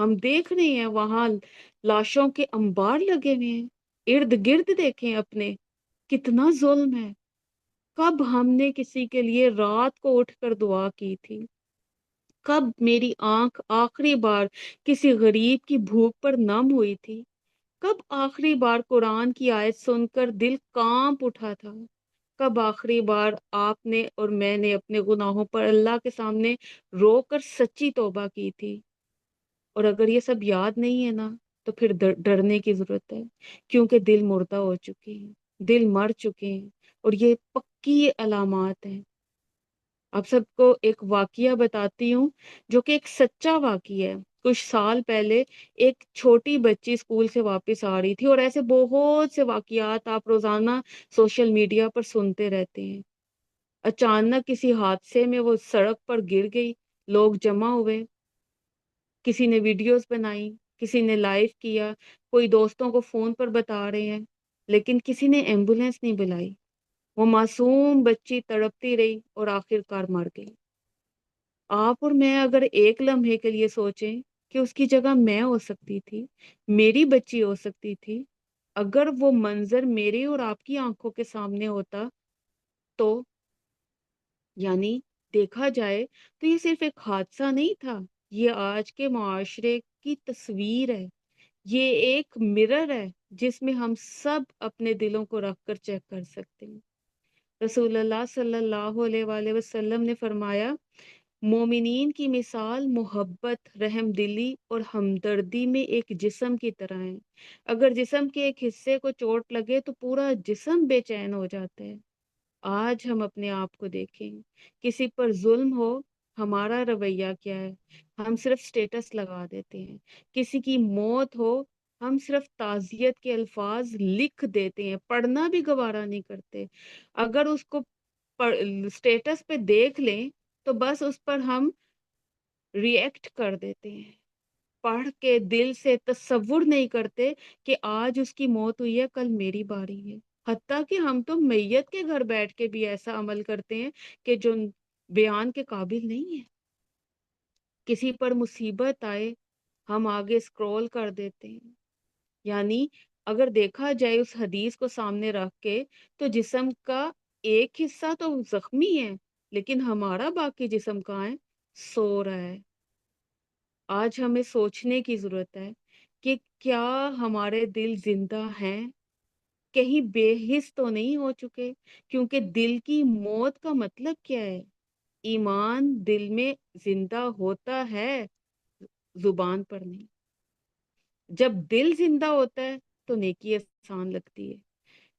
ہم دیکھ رہے ہیں وہاں لاشوں کے انبار لگے ہوئے ہیں، ارد گرد دیکھیں اپنے، کتنا ظلم ہے۔ کب ہم نے کسی کے لیے رات کو اٹھ کر دعا کی تھی؟ کب میری آنکھ آخری بار کسی غریب کی بھوک پر نم ہوئی تھی؟ کب آخری بار قرآن کی آیت سن کر دل کانپ اٹھا تھا؟ کب آخری بار آپ نے اور میں نے اپنے گناہوں پر اللہ کے سامنے رو کر سچی توبہ کی تھی؟ اور اگر یہ سب یاد نہیں ہے نا، تو پھر ڈرنے کی ضرورت ہے، کیونکہ دل مردہ ہو چکے ہیں، دل مر چکے ہیں، اور یہ پکی علامات ہیں۔ آپ سب کو ایک واقعہ بتاتی ہوں جو کہ ایک سچا واقعہ ہے۔ کچھ سال پہلے ایک چھوٹی بچی اسکول سے واپس آ رہی تھی، اور ایسے بہت سے واقعات آپ روزانہ سوشل میڈیا پر سنتے رہتے ہیں۔ اچانک کسی حادثے میں وہ سڑک پر گر گئی، لوگ جمع ہوئے، کسی نے ویڈیوز بنائی، کسی نے لائیو کیا، کوئی دوستوں کو فون پر بتا رہے ہیں، لیکن کسی نے ایمبولینس نہیں بلائی۔ وہ معصوم بچی تڑپتی رہی اور آخر کار مر گئی۔ آپ اور میں اگر ایک لمحے کے لیے سوچیں کہ اس کی جگہ میں ہو سکتی تھی، میری بچی ہو سکتی تھی، اگر وہ منظر میرے اور آپ کی آنکھوں کے سامنے ہوتا، تو یعنی دیکھا جائے تو یہ صرف ایک حادثہ نہیں تھا، یہ آج کے معاشرے کی تصویر ہے، یہ ایک مرر ہے جس میں ہم سب اپنے دلوں کو رکھ کر چیک کر سکتے ہیں۔ رسول اللہ صلی اللہ علیہ وآلہ وسلم نے فرمایا، مومنین کی مثال محبت، رحم دلی اور ہمدردی میں ایک جسم کی طرح ہے۔ اگر جسم کے ایک حصے کو چوٹ لگے تو پورا جسم بے چین ہو جاتا ہے۔ آج ہم اپنے آپ کو دیکھیں، کسی پر ظلم ہو، ہمارا رویہ کیا ہے؟ ہم صرف سٹیٹس لگا دیتے ہیں۔ کسی کی موت ہو، ہم صرف تعزیت کے الفاظ لکھ دیتے ہیں، پڑھنا بھی گوارا نہیں کرتے۔ اگر اس کو سٹیٹس پہ دیکھ لیں تو بس اس پر ہم ریئیکٹ کر دیتے ہیں، پڑھ کے دل سے تصور نہیں کرتے کہ آج اس کی موت ہوئی ہے، کل میری باری ہے۔ حتیٰ کہ ہم تو میت کے گھر بیٹھ کے بھی ایسا عمل کرتے ہیں کہ جو بیان کے قابل نہیں ہے۔ کسی پر مصیبت آئے، ہم آگے سکرول کر دیتے ہیں۔ یعنی اگر دیکھا جائے اس حدیث کو سامنے رکھ کے، تو جسم کا ایک حصہ تو زخمی ہے، لیکن ہمارا باقی جسم کہاں ہے؟ سو رہا ہے۔ آج ہمیں سوچنے کی ضرورت ہے کہ کیا ہمارے دل زندہ ہیں؟ کہیں بے حس تو نہیں ہو چکے؟ کیونکہ دل کی موت کا مطلب کیا ہے؟ ایمان دل میں زندہ ہوتا ہے، زبان پر نہیں۔ جب دل زندہ ہوتا ہے تو نیکی آسان لگتی ہے،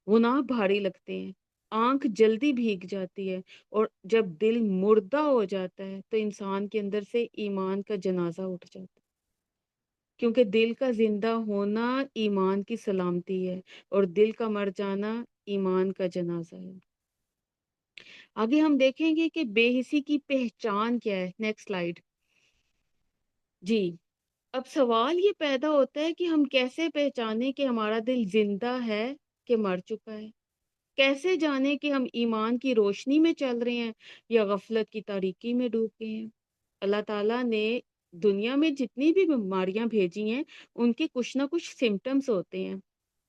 گناہ بھاری لگتے ہیں، آنکھ جلدی بھیگ جاتی ہے، اور جب دل مردہ ہو جاتا ہے تو انسان کے اندر سے ایمان کا جنازہ اٹھ جاتا ہے۔ کیونکہ دل کا زندہ ہونا ایمان کی سلامتی ہے، اور دل کا مر جانا ایمان کا جنازہ ہے۔ آگے ہم دیکھیں گے کہ بے حسی کی پہچان کیا ہے۔ نیکسٹ سلائیڈ جی۔ اب سوال یہ پیدا ہوتا ہے کہ ہم کیسے پہچانیں کہ ہمارا دل زندہ ہے کہ مر چکا ہے؟ کیسے جانیں کہ ہم ایمان کی روشنی میں چل رہے ہیں یا غفلت کی تاریکی میں ڈوب گئے ہیں؟ اللہ تعالیٰ نے دنیا میں جتنی بھی بیماریاں بھیجی ہیں، ان کے کچھ نہ کچھ سمٹمز ہوتے ہیں۔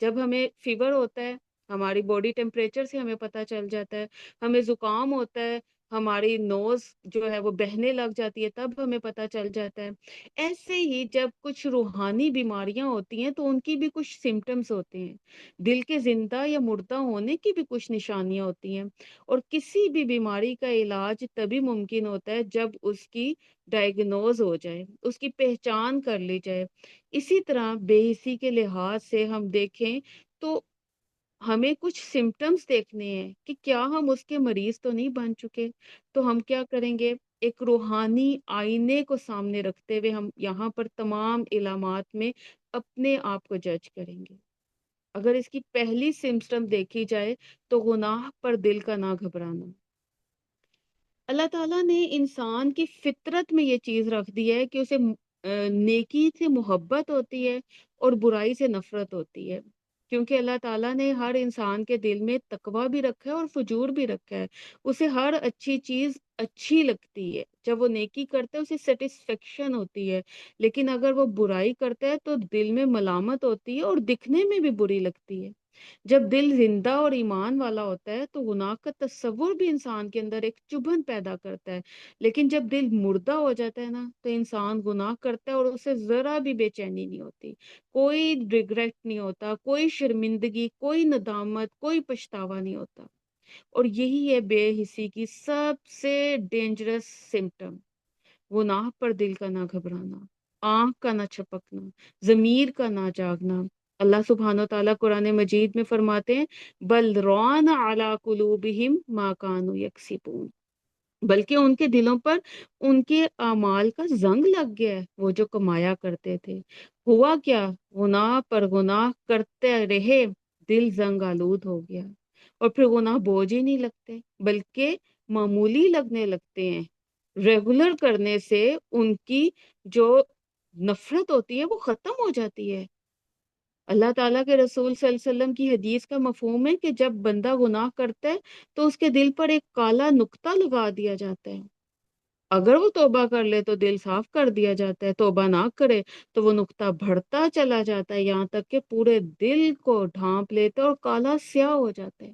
جب ہمیں فیور ہوتا ہے، ہماری باڈی ٹیمپریچر سے ہمیں پتہ چل جاتا ہے۔ ہمیں زکام ہوتا ہے، ہماری نوز جو ہے وہ بہنے لگ جاتی ہے، تب ہمیں پتہ چل جاتا ہے۔ ایسے ہی جب کچھ روحانی بیماریاں ہوتی ہیں تو ان کی بھی کچھ سمٹمز ہوتے ہیں۔ دل کے زندہ یا مردہ ہونے کی بھی کچھ نشانیاں ہوتی ہیں، اور کسی بھی بیماری کا علاج تبھی ممکن ہوتا ہے جب اس کی ڈائگنوز ہو جائے، اس کی پہچان کر لی جائے۔ اسی طرح بے حسی کے لحاظ سے ہم دیکھیں تو ہمیں کچھ سمٹمز دیکھنے ہیں کہ کیا ہم اس کے مریض تو نہیں بن چکے۔ تو ہم کیا کریں گے؟ ایک روحانی آئینے کو سامنے رکھتے ہوئے ہم یہاں پر تمام علامات میں اپنے آپ کو جج کریں گے۔ اگر اس کی پہلی سمٹم دیکھی جائے تو گناہ پر دل کا نہ گھبرانا۔ اللہ تعالیٰ نے انسان کی فطرت میں یہ چیز رکھ دی ہے کہ اسے نیکی سے محبت ہوتی ہے اور برائی سے نفرت ہوتی ہے، کیونکہ اللہ تعالیٰ نے ہر انسان کے دل میں تقوی بھی رکھا ہے اور فجور بھی رکھا ہے۔ اسے ہر اچھی چیز اچھی لگتی ہے، جب وہ نیکی کرتا ہے اسے سیٹسفیکشن ہوتی ہے، لیکن اگر وہ برائی کرتا ہے تو دل میں ملامت ہوتی ہے اور دکھنے میں بھی بری لگتی ہے۔ جب دل زندہ اور ایمان والا ہوتا ہے تو گناہ کا تصور بھی انسان کے اندر ایک چبھن پیدا کرتا ہے، لیکن جب دل مردہ ہو جاتا ہے نا تو انسان گناہ کرتا ہے اور اسے ذرا بھی بے چینی نہیں ہوتی، کوئی ریگریٹ نہیں ہوتا، کوئی شرمندگی، کوئی ندامت، کوئی پچھتاوا نہیں ہوتا۔ اور یہی ہے بے حسی کی سب سے ڈینجرس سمٹم، گناہ پر دل کا نہ گھبرانا، آنکھ کا نہ چھپکنا، ضمیر کا نہ جاگنا۔ اللہ سبحانہ و تعالیٰ قرآن مجید میں فرماتے ہیں بل ران علی قلوبہم ما کانوا یکسبون، بلکہ ان کے دلوں پر ان کے اعمال کا زنگ لگ گیا ہے، وہ جو کمایا کرتے تھے۔ ہوا کیا؟ گناہ پر گناہ کرتے رہے، دل زنگ آلود ہو گیا، اور پھر گناہ بوجھ ہی نہیں لگتے بلکہ معمولی لگنے لگتے ہیں۔ ریگولر کرنے سے ان کی جو نفرت ہوتی ہے وہ ختم ہو جاتی ہے۔ اللہ تعالیٰ کے رسول صلی اللہ علیہ وسلم کی حدیث کا مفہوم ہے کہ جب بندہ گناہ کرتا ہے تو اس کے دل پر ایک کالا نقطہ لگا دیا جاتا ہے، اگر وہ توبہ کر لے تو دل صاف کر دیا جاتا ہے، توبہ نہ کرے تو وہ نقطہ بڑھتا چلا جاتا ہے یہاں تک کہ پورے دل کو ڈھانپ لیتا ہے اور کالا سیاہ ہو جاتا ہے۔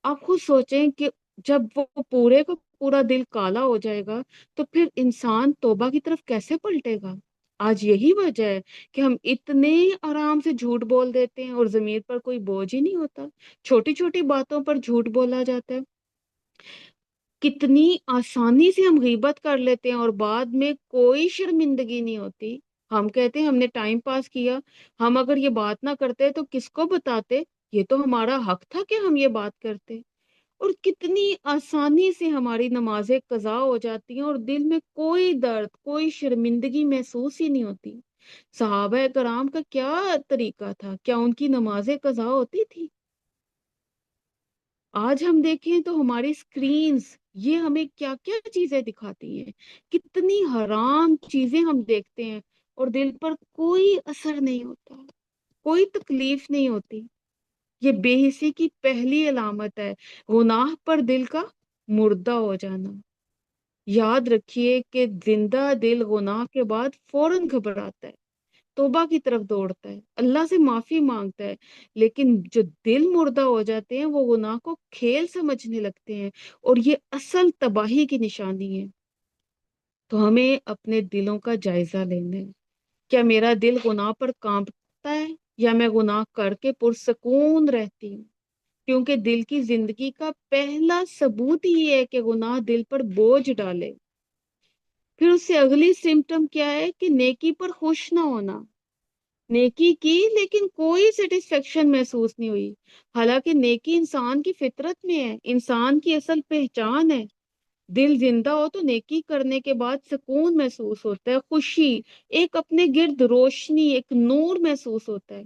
آپ خود سوچیں کہ جب وہ پورے کو پورا دل کالا ہو جائے گا تو پھر انسان توبہ کی طرف کیسے پلٹے گا؟ آج یہی وجہ ہے کہ ہم اتنے آرام سے جھوٹ بول دیتے ہیں اور ضمیر پر کوئی بوجھ ہی نہیں ہوتا، چھوٹی چھوٹی باتوں پر جھوٹ بولا جاتا ہے، کتنی آسانی سے ہم غیبت کر لیتے ہیں اور بعد میں کوئی شرمندگی نہیں ہوتی۔ ہم کہتے ہیں ہم نے ٹائم پاس کیا، ہم اگر یہ بات نہ کرتے تو کس کو بتاتے، یہ تو ہمارا حق تھا کہ ہم یہ بات کرتے۔ اور کتنی آسانی سے ہماری نمازیں قضا ہو جاتی ہیں اور دل میں کوئی درد، کوئی شرمندگی محسوس ہی نہیں ہوتی۔ صحابہ کرام کا کیا طریقہ تھا؟ کیا ان کی نمازیں قضا ہوتی تھی؟ آج ہم دیکھیں تو ہماری سکرینز یہ ہمیں کیا کیا چیزیں دکھاتی ہیں، کتنی حرام چیزیں ہم دیکھتے ہیں اور دل پر کوئی اثر نہیں ہوتا، کوئی تکلیف نہیں ہوتی۔ یہ بے حسی کی پہلی علامت ہے، گناہ پر دل کا مردہ ہو جانا۔ یاد رکھیے کہ زندہ دل گناہ کے بعد فوراً گھبراتا ہے، توبہ کی طرف دوڑتا ہے، اللہ سے معافی مانگتا ہے، لیکن جو دل مردہ ہو جاتے ہیں وہ گناہ کو کھیل سمجھنے لگتے ہیں، اور یہ اصل تباہی کی نشانی ہے۔ تو ہمیں اپنے دلوں کا جائزہ لینا ہے، کیا میرا دل گناہ پر کانپتا ہے یا میں گناہ کر کے پرسکون رہتی ہوں؟ کیونکہ دل کی زندگی کا پہلا ثبوت ہی ہے کہ گناہ دل پر بوجھ ڈالے۔ پھر اس سے اگلی سمٹم کیا ہے کہ نیکی پر خوش نہ ہونا، نیکی کی لیکن کوئی سیٹسفیکشن محسوس نہیں ہوئی، حالانکہ نیکی انسان کی فطرت میں ہے، انسان کی اصل پہچان ہے۔ دل زندہ ہو تو نیکی کرنے کے بعد سکون محسوس ہوتا ہے، خوشی، ایک اپنے گرد روشنی، ایک نور محسوس ہوتا ہے۔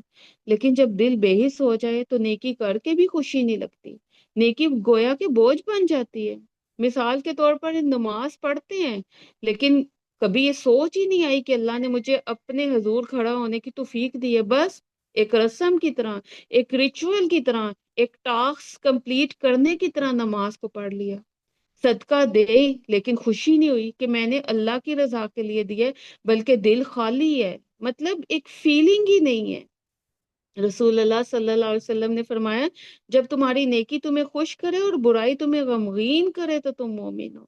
لیکن جب دل بے حس ہو جائے تو نیکی کر کے بھی خوشی نہیں لگتی، نیکی گویا کے بوجھ بن جاتی ہے۔ مثال کے طور پر نماز پڑھتے ہیں لیکن کبھی یہ سوچ ہی نہیں آئی کہ اللہ نے مجھے اپنے حضور کھڑا ہونے کی توفیق دی ہے، بس ایک رسم کی طرح، ایک ریچول کی طرح، ایک ٹاسک کمپلیٹ کرنے کی طرح نماز کو پڑھ لیا۔ صدقہ دے لیکن خوشی نہیں ہوئی کہ میں نے اللہ کی رضا کے لیے دیے، بلکہ دل خالی ہے، مطلب ایک فیلنگ ہی نہیں ہے۔ رسول اللہ صلی اللہ علیہ وسلم نے فرمایا جب تمہاری نیکی تمہیں خوش کرے اور برائی تمہیں غمگین کرے تو تم مومن ہو۔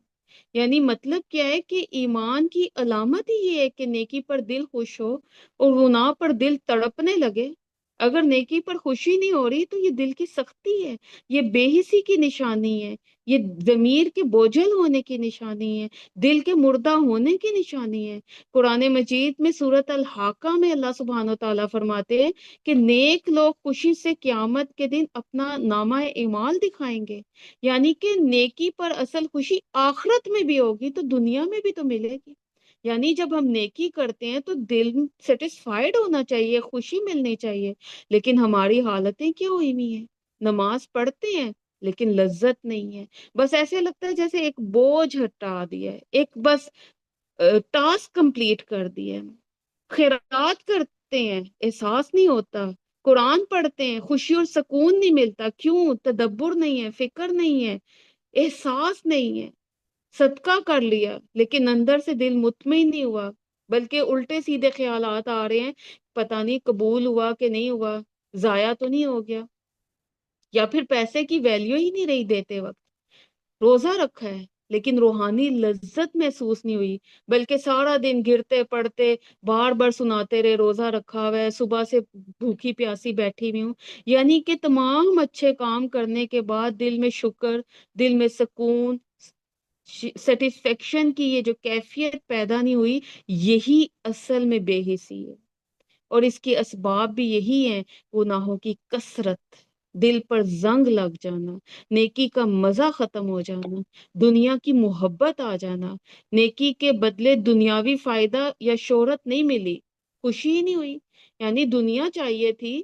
یعنی مطلب کیا ہے کہ ایمان کی علامت ہی یہ ہے کہ نیکی پر دل خوش ہو اور گناہ پر دل تڑپنے لگے۔ اگر نیکی پر خوشی نہیں ہو رہی تو یہ دل کی سختی ہے، یہ بے حسی کی نشانی ہے، یہ ضمیر کے بوجھل ہونے کی نشانی ہے، دل کے مردہ ہونے کی نشانی ہے۔ قرآن مجید میں سورۃ الحاقہ میں اللہ سبحانہ و تعالیٰ فرماتے ہیں کہ نیک لوگ خوشی سے قیامت کے دن اپنا نامہ اعمال دکھائیں گے، یعنی کہ نیکی پر اصل خوشی آخرت میں بھی ہوگی تو دنیا میں بھی تو ملے گی۔ یعنی جب ہم نیکی کرتے ہیں تو دل سیٹسفائیڈ ہونا چاہیے، خوشی ملنی چاہیے، لیکن ہماری حالتیں کیا ہوئی ہوئی ہیں؟ نماز پڑھتے ہیں لیکن لذت نہیں ہے، بس ایسے لگتا ہے جیسے ایک بوجھ ہٹا دیا ہے، ایک بس ٹاسک کمپلیٹ کر دیا ہے۔ خیرات کرتے ہیں، احساس نہیں ہوتا، قرآن پڑھتے ہیں، خوشی اور سکون نہیں ملتا، کیوں؟ تدبر نہیں ہے، فکر نہیں ہے، احساس نہیں ہے، صدقہ کر لیا لیکن اندر سے دل مطمئن نہیں ہوا، بلکہ الٹے سیدھے خیالات آ رہے ہیں، پتہ نہیں قبول ہوا کہ نہیں ہوا، ضائع تو نہیں ہو گیا، یا پھر پیسے کی ویلیو ہی نہیں رہی دیتے وقت۔ روزہ رکھا ہے لیکن روحانی لذت محسوس نہیں ہوئی، بلکہ سارا دن گرتے پڑتے بار بار سناتے رہے روزہ رکھا ہوا ہے، صبح سے بھوکی پیاسی بیٹھی ہوئی ہوں، یعنی کہ تمام اچھے کام کرنے کے بعد دل میں شکر، دل میں سکون، سیٹسفیکشن کی یہ جو کیفیت پیدا نہیں ہوئی، یہی اصل میں بے حسی ہے۔ اور اس کے اسباب بھی یہی ہیں، گناہوں کی کثرت، دل پر زنگ لگ جانا، نیکی کا مزہ ختم ہو جانا، دنیا کی محبت آ جانا، نیکی کے بدلے دنیاوی فائدہ یا شہرت نہیں ملی، خوشی ہی نہیں ہوئی، یعنی دنیا چاہیے تھی،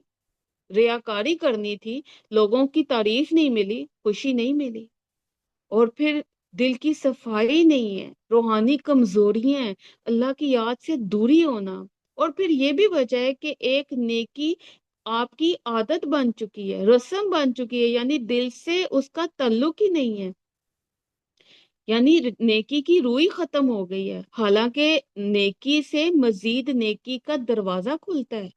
ریاکاری کرنی تھی، لوگوں کی تعریف نہیں ملی، خوشی نہیں ملی، اور پھر دل کی صفائی نہیں ہے، روحانی کمزوریاں ہیں، اللہ کی یاد سے دوری ہونا، اور پھر یہ بھی وجہ ہے کہ ایک نیکی آپ کی عادت بن چکی ہے، رسم بن چکی ہے، یعنی دل سے اس کا تعلق ہی نہیں ہے، یعنی نیکی کی روئی ختم ہو گئی ہے، حالانکہ نیکی سے مزید نیکی کا دروازہ کھلتا ہے،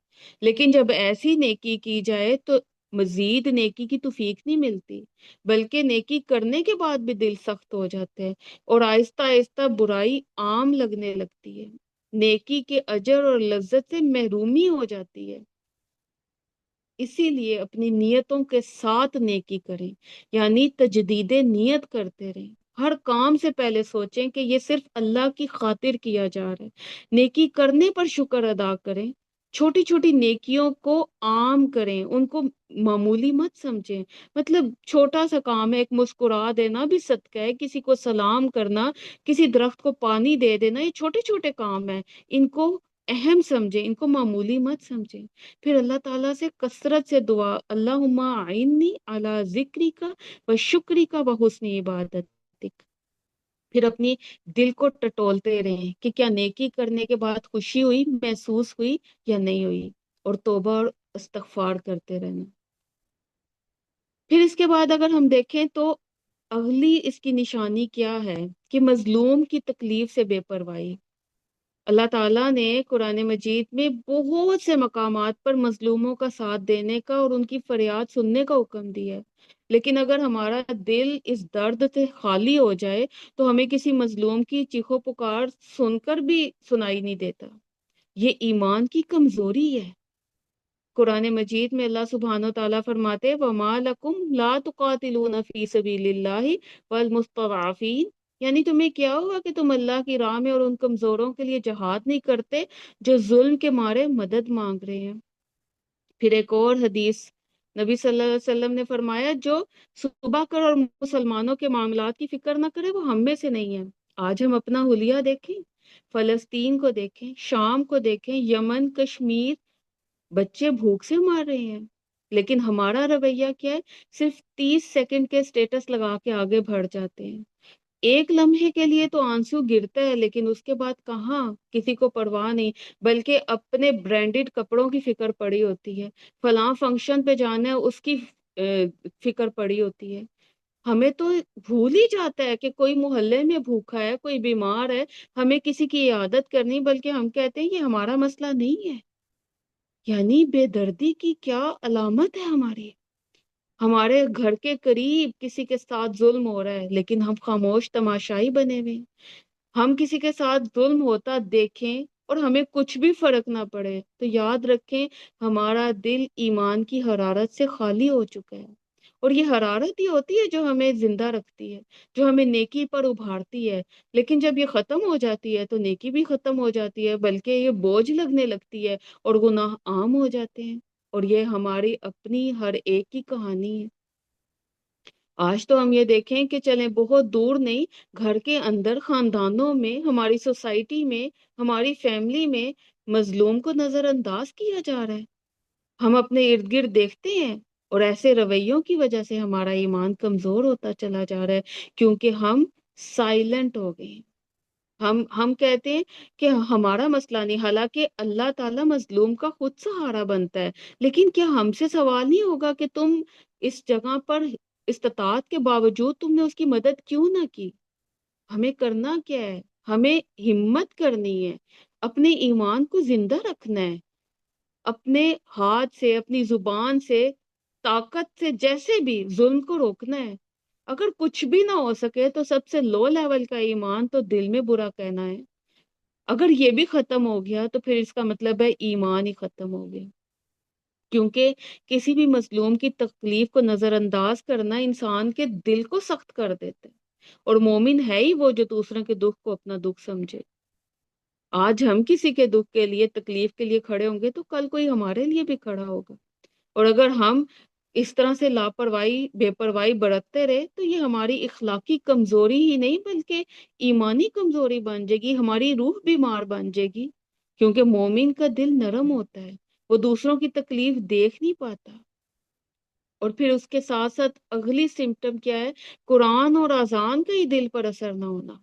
لیکن جب ایسی نیکی کی جائے تو مزید نیکی کی توفیق نہیں ملتی، بلکہ نیکی کرنے کے بعد بھی دل سخت ہو جاتے ہیں اور آہستہ آہستہ برائی عام لگنے لگتی ہے، نیکی کے اجر اور لذت سے محرومی ہو جاتی ہے۔ اسی لیے اپنی نیتوں کے ساتھ نیکی کریں، یعنی تجدید نیت کرتے رہیں، ہر کام سے پہلے سوچیں کہ یہ صرف اللہ کی خاطر کیا جا رہا ہے، نیکی کرنے پر شکر ادا کریں، چھوٹی چھوٹی نیکیوں کو عام کریں، ان کو معمولی مت سمجھیں، مطلب چھوٹا سا کام ہے، ایک مسکرا دینا بھی صدقہ ہے، کسی کو سلام کرنا، کسی درخت کو پانی دے دینا، یہ چھوٹے چھوٹے کام ہیں، ان کو اہم سمجھیں، ان کو معمولی مت سمجھیں، پھر اللہ تعالیٰ سے کثرت سے دعا، اللہم اعنی علی ذکری کا و شکری کا و حسن عبادتک، پھر اپنی دل کو ٹٹولتے رہیں کہ کیا نیکی کرنے کے بعد خوشی ہوئی، محسوس ہوئی یا نہیں ہوئی، اور توبہ اور استغفار کرتے رہنا۔ پھر اس کے بعد اگر ہم دیکھیں تو اگلی اس کی نشانی کیا ہے کہ مظلوم کی تکلیف سے بے پرواہی۔ اللہ تعالیٰ نے قرآن مجید میں بہت سے مقامات پر مظلوموں کا ساتھ دینے کا اور ان کی فریاد سننے کا حکم دیا ہے، لیکن اگر ہمارا دل اس درد سے خالی ہو جائے تو ہمیں کسی مظلوم کی چیخو پکار سن کر بھی سنائی نہیں دیتا، یہ ایمان کی کمزوری ہے۔ قرآن مجید میں اللہ سبحانہ و تعالیٰ فرماتے وَمَا لَكُمْ لَا تُقَاتِلُونَ فِي سَبِيلِ اللَّهِ وَالْمُسْتَضْعَفِينَ، یعنی تمہیں کیا ہوا کہ تم اللہ کی راہ میں اور ان کمزوروں کے لیے جہاد نہیں کرتے جو ظلم کے مارے مدد مانگ رہے ہیں۔ پھر ایک اور حدیث نبی صلی اللہ علیہ وسلم نے فرمایا جو صبح کر اور مسلمانوں کے معاملات کی فکر نہ کرے وہ ہم میں سے نہیں ہے۔ آج ہم اپنا حلیہ دیکھیں، فلسطین کو دیکھیں، شام کو دیکھیں، یمن، کشمیر، بچے بھوک سے مار رہے ہیں، لیکن ہمارا رویہ کیا ہے؟ صرف 30 سیکنڈ کے سٹیٹس لگا کے آگے بڑھ جاتے ہیں، ایک لمحے کے لیے تو آنسو گرتا ہے لیکن اس کے بعد کہاں، کسی کو پرواہ نہیں، بلکہ اپنے برانڈڈ کپڑوں کی فکر پڑی ہوتی ہے، فلاں فنکشن پہ جانا ہے اس کی فکر پڑی ہوتی ہے، ہمیں تو بھول ہی جاتا ہے کہ کوئی محلے میں بھوکا ہے، کوئی بیمار ہے، ہمیں کسی کی عیادت کرنی، بلکہ ہم کہتے ہیں یہ ہمارا مسئلہ نہیں ہے، یعنی بے دردی کی کیا علامت ہے ہماری، ہمارے گھر کے قریب کسی کے ساتھ ظلم ہو رہا ہے لیکن ہم خاموش تماشائی بنے ہوئے ہیں، ہم کسی کے ساتھ ظلم ہوتا دیکھیں اور ہمیں کچھ بھی فرق نہ پڑے تو یاد رکھیں ہمارا دل ایمان کی حرارت سے خالی ہو چکا ہے، اور یہ حرارت ہی ہوتی ہے جو ہمیں زندہ رکھتی ہے، جو ہمیں نیکی پر ابھارتی ہے، لیکن جب یہ ختم ہو جاتی ہے تو نیکی بھی ختم ہو جاتی ہے، بلکہ یہ بوجھ لگنے لگتی ہے اور گناہ عام ہو جاتے ہیں، اور یہ ہماری اپنی ہر ایک کی کہانی ہے۔ آج تو ہم یہ دیکھیں کہ چلیں بہت دور نہیں، گھر کے اندر، خاندانوں میں، ہماری سوسائٹی میں، ہماری فیملی میں مظلوم کو نظر انداز کیا جا رہا ہے، ہم اپنے ارد گرد دیکھتے ہیں، اور ایسے رویوں کی وجہ سے ہمارا ایمان کمزور ہوتا چلا جا رہا ہے، کیونکہ ہم سائلنٹ ہو گئے ہیں، ہم کہتے ہیں کہ ہمارا مسئلہ نہیں، حالانکہ اللہ تعالیٰ مظلوم کا خود سہارا بنتا ہے، لیکن کیا ہم سے سوال نہیں ہوگا کہ تم اس جگہ پر استطاعت کے باوجود تم نے اس کی مدد کیوں نہ کی؟ ہمیں کرنا کیا ہے؟ ہمیں ہمت کرنی ہے، اپنے ایمان کو زندہ رکھنا ہے، اپنے ہاتھ سے، اپنی زبان سے، طاقت سے، جیسے بھی ظلم کو روکنا ہے۔ اگر کچھ بھی نہ ہو سکے تو سب سے لو لیول کا ایمان تو دل میں برا کہنا ہے۔ اگر یہ بھی ختم ہو گیا تو پھر اس کا مطلب ہے ایمان ہی ختم ہو گیا، کیونکہ کسی بھی مظلوم کی تکلیف کو نظر انداز کرنا انسان کے دل کو سخت کر دیتا ہے، اور مومن ہے ہی وہ جو دوسروں کے دکھ کو اپنا دکھ سمجھے۔ آج ہم کسی کے دکھ کے لیے، تکلیف کے لیے کھڑے ہوں گے تو کل کوئی ہمارے لیے بھی کھڑا ہوگا، اور اگر ہم اس طرح سے لاپرواہی، بے پرواہی برتتے رہے تو یہ ہماری اخلاقی کمزوری ہی نہیں بلکہ ایمانی کمزوری بن جائے گی، ہماری روح بیمار بن جائے گی، کیونکہ مومن کا دل نرم ہوتا ہے، وہ دوسروں کی تکلیف دیکھ نہیں پاتا۔ اور پھر اس کے ساتھ ساتھ اگلی سمٹم کیا ہے؟ قرآن اور اذان کا ہی دل پر اثر نہ ہونا۔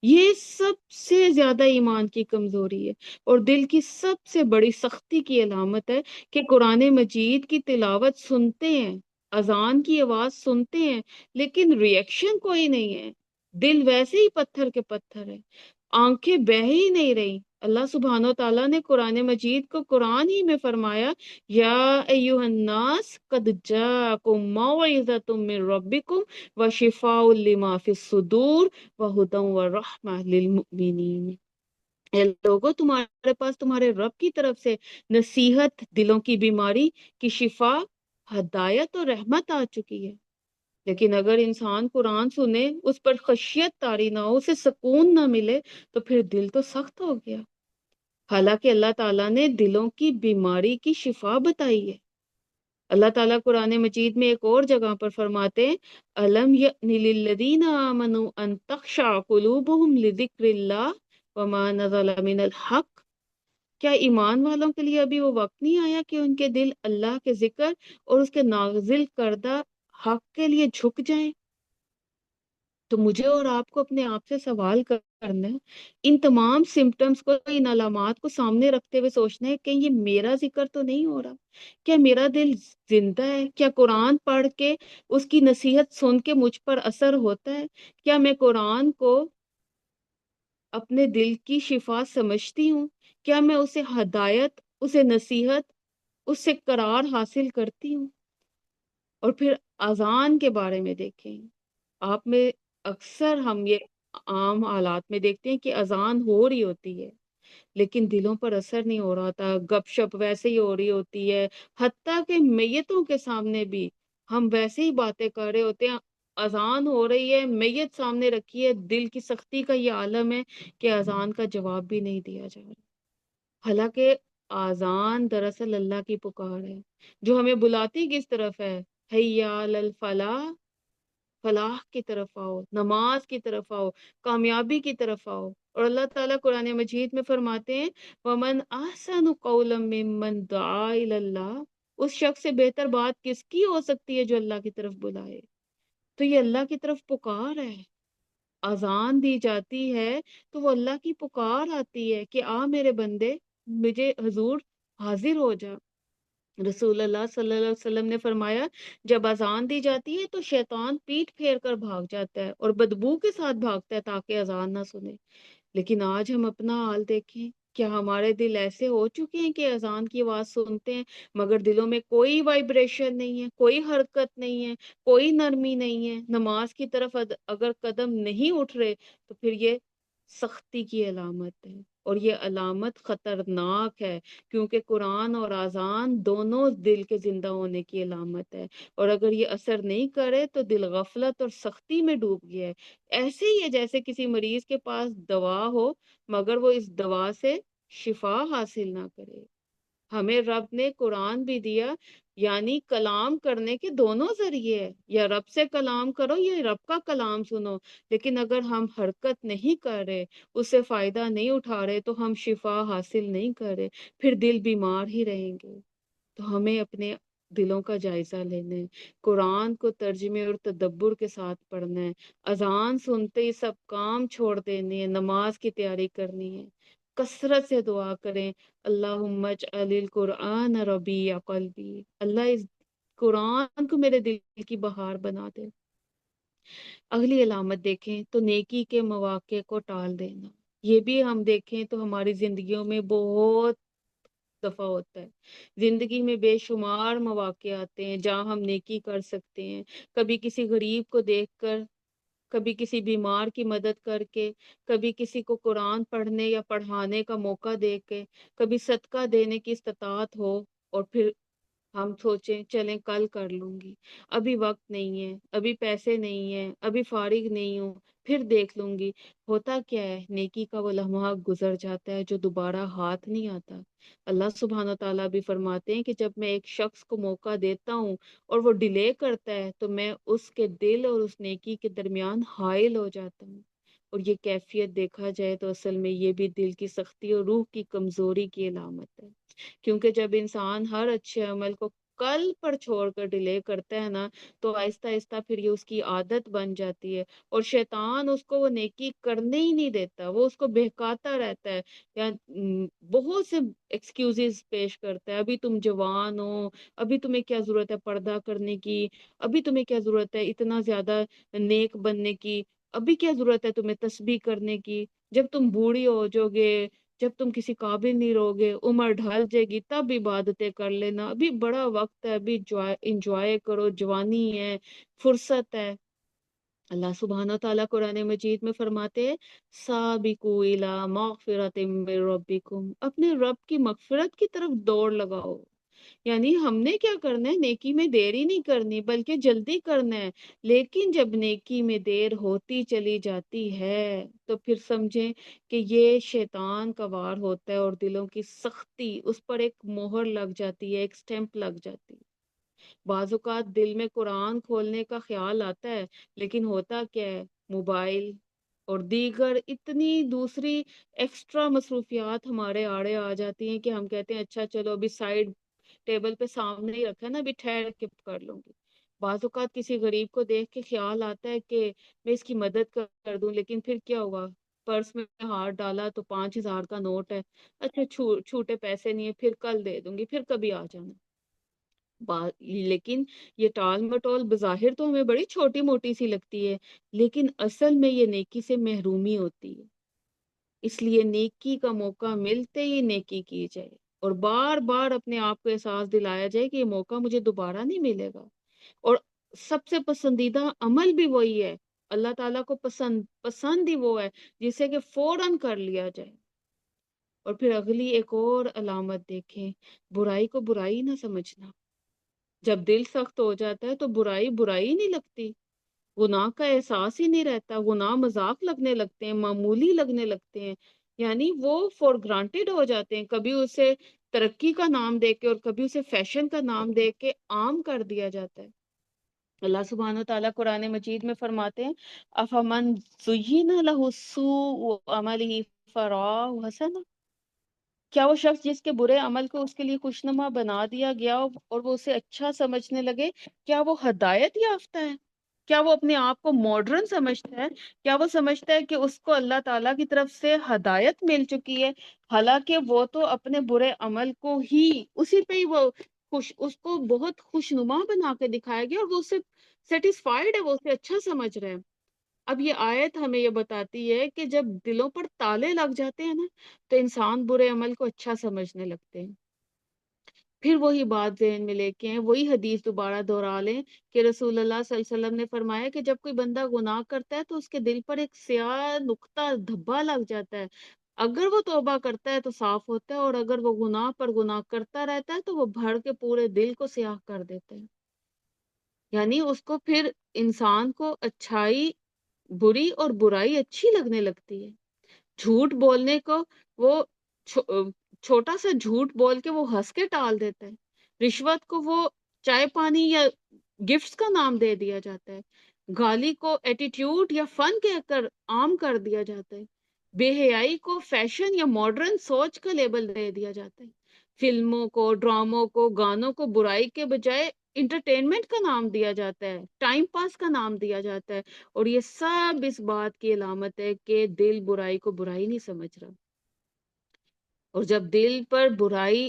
یہ سب سے زیادہ ایمان کی کمزوری ہے اور دل کی سب سے بڑی سختی کی علامت ہے کہ قرآن مجید کی تلاوت سنتے ہیں، اذان کی آواز سنتے ہیں، لیکن ریئیکشن کوئی نہیں ہے، دل ویسے ہی پتھر کے پتھر ہے، آنکھیں بہہ ہی نہیں رہی۔ اللہ سبحانہ و تعالیٰ نے قرآن مجید کو قرآن ہی میں فرمایا، یا ایہا الناس قد جاءکم موعظۃ من ربکم وشفاء لما فی الصدور وہدی ورحمۃ للمؤمنین۔ اے لوگوں، تمہارے پاس تمہارے رب کی طرف سے نصیحت، دلوں کی بیماری کی شفا، ہدایت اور رحمت آ چکی ہے۔ لیکن اگر انسان قرآن سنے، اس پر خشیت طاری نہ ہو، اسے سکون نہ ملے، تو پھر دل تو سخت ہو گیا۔ حالانکہ اللہ تعالیٰ نے دلوں کی بیماری کی شفا بتائی ہے۔ اللہ تعالیٰ قرآن مجید میں ایک اور جگہ پر فرماتے ہیں، أَلَمْ يَأْنِ لِلَّذِينَ آمَنُوا أَن تَخْشَعَ قُلُوبُهُمْ لِذِكْرِ اللَّهِ وَمَا نَزَلَ مِنَ الْحَقِّ۔ کیا ایمان والوں کے لیے ابھی وہ وقت نہیں آیا کہ ان کے دل اللہ کے ذکر اور اس کے نازل کردہ حق کے لیے جھک جائیں؟ تو مجھے اور آپ کو اپنے آپ سے سوال کرنا ہے، ان تمام سمٹمز کو، ان علامات کو سامنے رکھتے ہوئے سوچنا ہے کہ یہ میرا ذکر تو نہیں ہو رہا؟ کیا میرا دل زندہ ہے؟ کیا قرآن پڑھ کے، اس کی نصیحت سن کے مجھ پر اثر ہوتا ہے؟ کیا میں قرآن کو اپنے دل کی شفا سمجھتی ہوں؟ کیا میں اسے ہدایت، اسے نصیحت، اس سے قرار حاصل کرتی ہوں؟ اور پھر اذان کے بارے میں دیکھیں، آپ میں اکثر ہم یہ عام حالات میں دیکھتے ہیں کہ اذان ہو رہی ہوتی ہے لیکن دلوں پر اثر نہیں ہو رہا تھا، گپ شپ ویسے ہی ہو رہی ہوتی ہے، حتیٰ کہ میتوں کے سامنے بھی ہم ویسے ہی باتیں کر رہے ہوتے ہیں۔ اذان ہو رہی ہے، میت سامنے رکھی ہے، دل کی سختی کا یہ عالم ہے کہ اذان کا جواب بھی نہیں دیا جا رہا، حالانکہ اذان دراصل اللہ کی پکار ہے جو ہمیں بلاتی کس طرف ہے؟ حیا علی الفلاح، فلاح کی طرف آؤ، نماز کی طرف آؤ، کامیابی کی طرف آؤ۔ اور اللہ تعالیٰ قرآن مجید میں فرماتے ہیں، وَمَنْ أَحْسَنُ قَوْلًا مِّمَّنْ دَعَا إِلَى اللَّهِ، اس شخص سے بہتر بات کس کی ہو سکتی ہے جو اللہ کی طرف بلائے؟ تو یہ اللہ کی طرف پکار ہے، اذان دی جاتی ہے تو وہ اللہ کی پکار آتی ہے کہ آ میرے بندے، مجھے حضور حاضر ہو جا۔ رسول اللہ صلی اللہ علیہ وسلم نے فرمایا، جب اذان دی جاتی ہے تو شیطان پیٹھ پھیر کر بھاگ جاتا ہے اور بدبو کے ساتھ بھاگتا ہے تاکہ اذان نہ سنے۔ لیکن آج ہم اپنا حال دیکھیں، کیا ہمارے دل ایسے ہو چکے ہیں کہ اذان کی آواز سنتے ہیں مگر دلوں میں کوئی وائبریشن نہیں ہے، کوئی حرکت نہیں ہے، کوئی نرمی نہیں ہے، نماز کی طرف اگر قدم نہیں اٹھ رہے تو پھر یہ سختی کی علامت ہے، اور یہ علامت خطرناک ہے، کیونکہ قرآن اور اذان دونوں دل کے زندہ ہونے کی علامت ہے، اور اگر یہ اثر نہیں کرے تو دل غفلت اور سختی میں ڈوب گیا ہے۔ ایسے ہی ہے جیسے کسی مریض کے پاس دوا ہو مگر وہ اس دوا سے شفا حاصل نہ کرے۔ ہمیں رب نے قرآن بھی دیا، یعنی کلام کرنے کے دونوں ذریعے ہے، یا رب سے کلام کرو یا رب کا کلام سنو، لیکن اگر ہم حرکت نہیں کر رہے، اس سے فائدہ نہیں اٹھا رہے تو ہم شفا حاصل نہیں کر رہے، پھر دل بیمار ہی رہیں گے۔ تو ہمیں اپنے دلوں کا جائزہ لینا ہے، قرآن کو ترجمے اور تدبر کے ساتھ پڑھنا ہے، اذان سنتے ہی سب کام چھوڑ دینے ہیں، نماز کی تیاری کرنی ہے، کثرت سے دعا کریں، اللہم اجعل القرآن ربیع قلبی، اللہ اس قرآن کو میرے دل کی بہار بنا دے۔ اگلی علامت دیکھیں تو نیکی کے مواقع کو ٹال دینا، یہ بھی ہم دیکھیں تو ہماری زندگیوں میں بہت دفعہ ہوتا ہے۔ زندگی میں بے شمار مواقع آتے ہیں جہاں ہم نیکی کر سکتے ہیں، کبھی کسی غریب کو دیکھ کر، کبھی کسی بیمار کی مدد کر کے، کبھی کسی کو قرآن پڑھنے یا پڑھانے کا موقع دے کے، کبھی صدقہ دینے کی استطاعت ہو، اور پھر ہم سوچیں چلیں کل کر لوں گی، ابھی وقت نہیں ہے، ابھی پیسے نہیں ہیں، ابھی فارغ نہیں ہوں، پھر دیکھ لوں گی۔ ہوتا کیا ہے، نیکی کا وہ لمحہ گزر جاتا ہے جو دوبارہ ہاتھ نہیں آتا۔ اللہ سبحانہ تعالیٰ بھی فرماتے ہیں کہ جب میں ایک شخص کو موقع دیتا ہوں اور وہ ڈیلے کرتا ہے تو میں اس کے دل اور اس نیکی کے درمیان حائل ہو جاتا ہوں۔ اور یہ کیفیت دیکھا جائے تو اصل میں یہ بھی دل کی سختی اور روح کی کمزوری کی علامت ہے، کیونکہ جب انسان ہر اچھے عمل کو کل پر چھوڑ کر ڈیلے کرتا ہے نا، تو آہستہ آہستہ پھر یہ اس کی عادت بن جاتی ہے، اور شیطان اس کو وہ نیکی کرنے ہی نہیں دیتا، وہ اس کو بہکاتا رہتا ہے، یا بہت سے ایکسکیوزز پیش کرتا ہے۔ ابھی تم جوان ہو، ابھی تمہیں کیا ضرورت ہے پردہ کرنے کی، ابھی تمہیں کیا ضرورت ہے اتنا زیادہ نیک بننے کی، ابھی کیا ضرورت ہے تمہیں تسبیح کرنے کی، جب تم بوڑھی ہو جاؤ گے، جب تم کسی قابل نہیں رہو گے، عمر ڈھل جائے گی، تب عبادتیں کر لینا، ابھی بڑا وقت ہے، ابھی انجوائے کرو، جوانی ہے، فرصت ہے۔ اللہ سبحانہ تعالیٰ قرآن مجید میں فرماتے ہیں سابقوا الی مغفرۃ من ربکم، اپنے رب کی مغفرت کی طرف دوڑ لگاؤ۔ یعنی ہم نے کیا کرنا ہے، نیکی میں دیر ہی نہیں کرنی بلکہ جلدی کرنا ہے۔ لیکن جب نیکی میں دیر ہوتی چلی جاتی ہے تو پھر سمجھیں کہ یہ شیطان کا وار ہوتا ہے، اور دلوں کی سختی اس پر ایک مہر لگ جاتی ہے، ایک سٹیمپ لگ جاتی ہے۔ بعض اوقات دل میں قرآن کھولنے کا خیال آتا ہے، لیکن ہوتا کیا ہے، موبائل اور دیگر اتنی دوسری ایکسٹرا مصروفیات ہمارے آڑے آ جاتی ہیں کہ ہم کہتے ہیں اچھا چلو ابھی سائڈ ٹیبل پہ سامنے ہی رکھا ہے نا، ابھی ٹھہر کے کر لوں گی۔ بعض اوقات کسی غریب کو دیکھ کے خیال آتا ہے کہ میں اس کی مدد کر دوں، لیکن پھر کیا ہوا، پرس میں ہاتھ ڈالا تو 5,000 کا نوٹ ہے، اچھا چھوٹے پیسے نہیں ہے، پھر کل دے دوں گی، پھر کبھی آ جانا۔ لیکن یہ ٹال مٹول بظاہر تو ہمیں بڑی چھوٹی موٹی سی لگتی ہے، لیکن اصل میں یہ نیکی سے محرومی ہوتی ہے۔ اس لیے نیکی کا موقع ملتے ہی نیکی کی جائے، اور بار بار اپنے آپ کو احساس دلایا جائے کہ یہ موقع مجھے دوبارہ نہیں ملے گا۔ اور سب سے پسندیدہ عمل بھی وہی ہے، اللہ تعالیٰ کو پسند ہی وہ ہے جسے کہ فوراً کر لیا جائے۔ اور پھر اگلی ایک اور علامت دیکھیں، برائی کو برائی نہ سمجھنا۔ جب دل سخت ہو جاتا ہے تو برائی برائی نہیں لگتی، گناہ کا احساس ہی نہیں رہتا، گناہ مذاق لگنے لگتے ہیں، معمولی لگنے لگتے ہیں، یعنی وہ فور گرانٹیڈ ہو جاتے ہیں، کبھی اسے ترقی کا نام دے کے اور کبھی اسے فیشن کا نام دے کے عام کر دیا جاتا ہے۔ اللہ سبحانہ تعالیٰ قرآن مجید میں فرماتے ہیں افمن زین لہ سوء عملہ فرآہ حسنا، کیا وہ شخص جس کے برے عمل کو اس کے لیے خوشنما بنا دیا گیا اور وہ اسے اچھا سمجھنے لگے، کیا وہ ہدایت یافتہ ہے؟ کیا وہ اپنے آپ کو ماڈرن سمجھتا ہے؟ کیا وہ سمجھتا ہے کہ اس کو اللہ تعالیٰ کی طرف سے ہدایت مل چکی ہے؟ حالانکہ وہ تو اپنے برے عمل کو ہی اسی پہ ہی وہ اس کو بہت خوشنما بنا کے دکھایا گیا، اور وہ اسے سیٹسفائیڈ ہے، وہ اسے اچھا سمجھ رہا ہے۔ اب یہ آیت ہمیں یہ بتاتی ہے کہ جب دلوں پر تالے لگ جاتے ہیں نا، تو انسان برے عمل کو اچھا سمجھنے لگتے ہیں۔ پھر وہی بات ذہن میں لے کے ہیں، وہی حدیث دوبارہ دہرا لیں کہ رسول اللہ صلی اللہ علیہ وسلم نے فرمایا کہ جب کوئی بندہ گناہ کرتا ہے تو اس کے دل پر ایک سیاہ نقطہ دھبا لگ جاتا ہے، اگر وہ توبہ کرتا ہے تو صاف ہوتا ہے، اور اگر وہ گناہ پر گناہ کرتا رہتا ہے تو وہ بھر کے پورے دل کو سیاہ کر دیتا ہے۔ یعنی اس کو پھر انسان کو اچھائی بری اور برائی اچھی لگنے لگتی ہے۔ جھوٹ بولنے کو وہ چھوٹا سا جھوٹ بول کے وہ ہنس کے ٹال دیتا ہے، رشوت کو وہ چائے پانی یا گفٹس کا نام دے دیا جاتا ہے، گالی کو ایٹیٹیوڈ یا فن کہہ کر عام کر دیا جاتا ہے، بے حیائی کو فیشن یا ماڈرن سوچ کا لیبل دے دیا جاتا ہے، فلموں کو، ڈراموں کو، گانوں کو برائی کے بجائے انٹرٹینمنٹ کا نام دیا جاتا ہے، ٹائم پاس کا نام دیا جاتا ہے، اور یہ سب اس بات کی علامت ہے کہ دل برائی کو برائی نہیں سمجھ رہا۔ اور جب دل پر برائی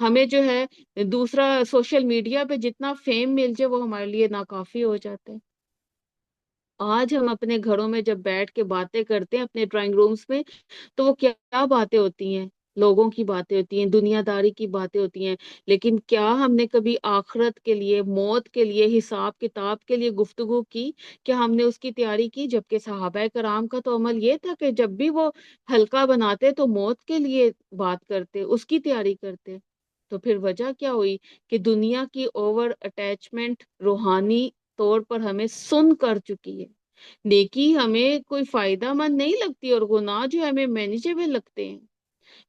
ہمیں جو ہے دوسرا سوشل میڈیا پہ جتنا فیم مل جائے وہ ہمارے لیے ناکافی ہو جاتا ہے۔ آج ہم اپنے گھروں میں جب بیٹھ کے باتیں کرتے ہیں اپنے ڈرائنگ رومز میں، تو وہ کیا باتیں ہوتی ہیں، لوگوں کی باتیں ہوتی ہیں، دنیا داری کی باتیں ہوتی ہیں، لیکن کیا ہم نے کبھی آخرت کے لیے، موت کے لیے، حساب کتاب کے لیے گفتگو کی؟ کیا ہم نے اس کی تیاری کی؟ جبکہ صحابہ کرام کا تو عمل یہ تھا کہ جب بھی وہ حلقہ بناتے تو موت کے لیے بات کرتے، اس کی تیاری کرتے۔ تو پھر وجہ کیا ہوئی کہ دنیا کی اوور اٹیچمنٹ روحانی طور پر ہمیں سن کر چکی ہے۔ نیکی ہمیں کوئی فائدہ مند نہیں لگتی اور گناہ جو ہمیں مینیجیبل لگتے ہیں۔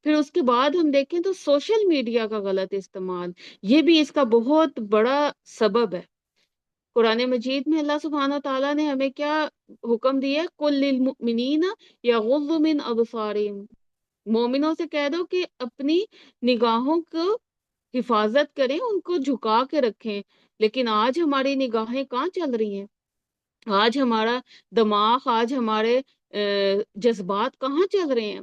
پھر اس کے بعد ہم دیکھیں تو سوشل میڈیا کا غلط استعمال، یہ بھی اس کا بہت بڑا سبب ہے۔ قرآن مجید میں اللہ سبحانہ تعالیٰ نے ہمیں کیا حکم دیا ہے؟ قُل لِّلْمُؤْمِنِينَ يَغُضُّوا مِنْ أَبْصَارِهِمْ، مومنوں سے کہہ دو کہ اپنی نگاہوں کو حفاظت کریں، ان کو جھکا کے رکھیں۔ لیکن آج ہماری نگاہیں کہاں چل رہی ہیں؟ آج ہمارا دماغ، آج ہمارے جذبات کہاں چل رہے ہیں؟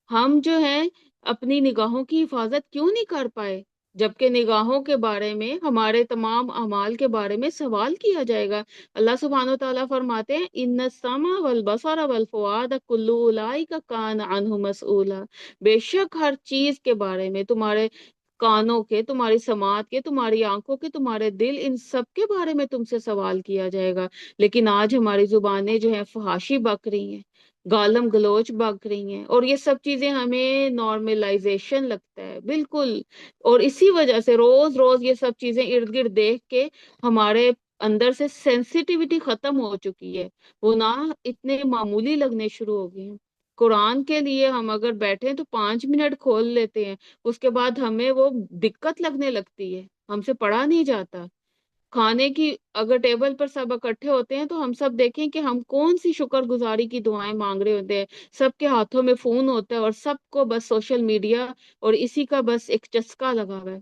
ہم جو ہیں اپنی نگاہوں کی حفاظت کیوں نہیں کر پائے؟ جبکہ نگاہوں کے بارے میں، ہمارے تمام اعمال کے بارے میں سوال کیا جائے گا۔ اللہ سبحانہ و تعالیٰ فرماتے ہیں ان السمع والبصر والفؤاد کل اولئک کان عنہ مسئولا، بے شک ہر چیز کے بارے میں، تمہارے کانوں کے، تمہاری سماعت کے، تمہاری آنکھوں کے، تمہارے دل، ان سب کے بارے میں تم سے سوال کیا جائے گا۔ لیکن آج ہماری زبانیں جو ہیں فحاشی بک رہی ہیں، گالم گلوچ بک رہی ہیں، اور یہ سب چیزیں ہمیں نارملائزیشن لگتا ہے بالکل۔ اور اسی وجہ سے روز روز یہ سب چیزیں ارد گرد دیکھ کے ہمارے اندر سے سینسیٹیوٹی ختم ہو چکی ہے، گناہ اتنے معمولی لگنے شروع ہو گئے ہیں۔ قرآن کے لیے ہم اگر بیٹھیں تو 5 منٹ کھول لیتے ہیں، اس کے بعد ہمیں وہ دقت لگنے لگتی ہے، ہم سے پڑھا نہیں جاتا۔ کھانے کی اگر ٹیبل پر سب اکٹھے ہوتے ہیں تو ہم سب دیکھیں کہ ہم کون سی شکر گزاری کی دعائیں مانگ رہے ہوتے ہیں، سب کے ہاتھوں میں فون ہوتا ہے اور سب کو بس سوشل میڈیا اور اسی کا بس ایک چسکا لگا ہوا ہے۔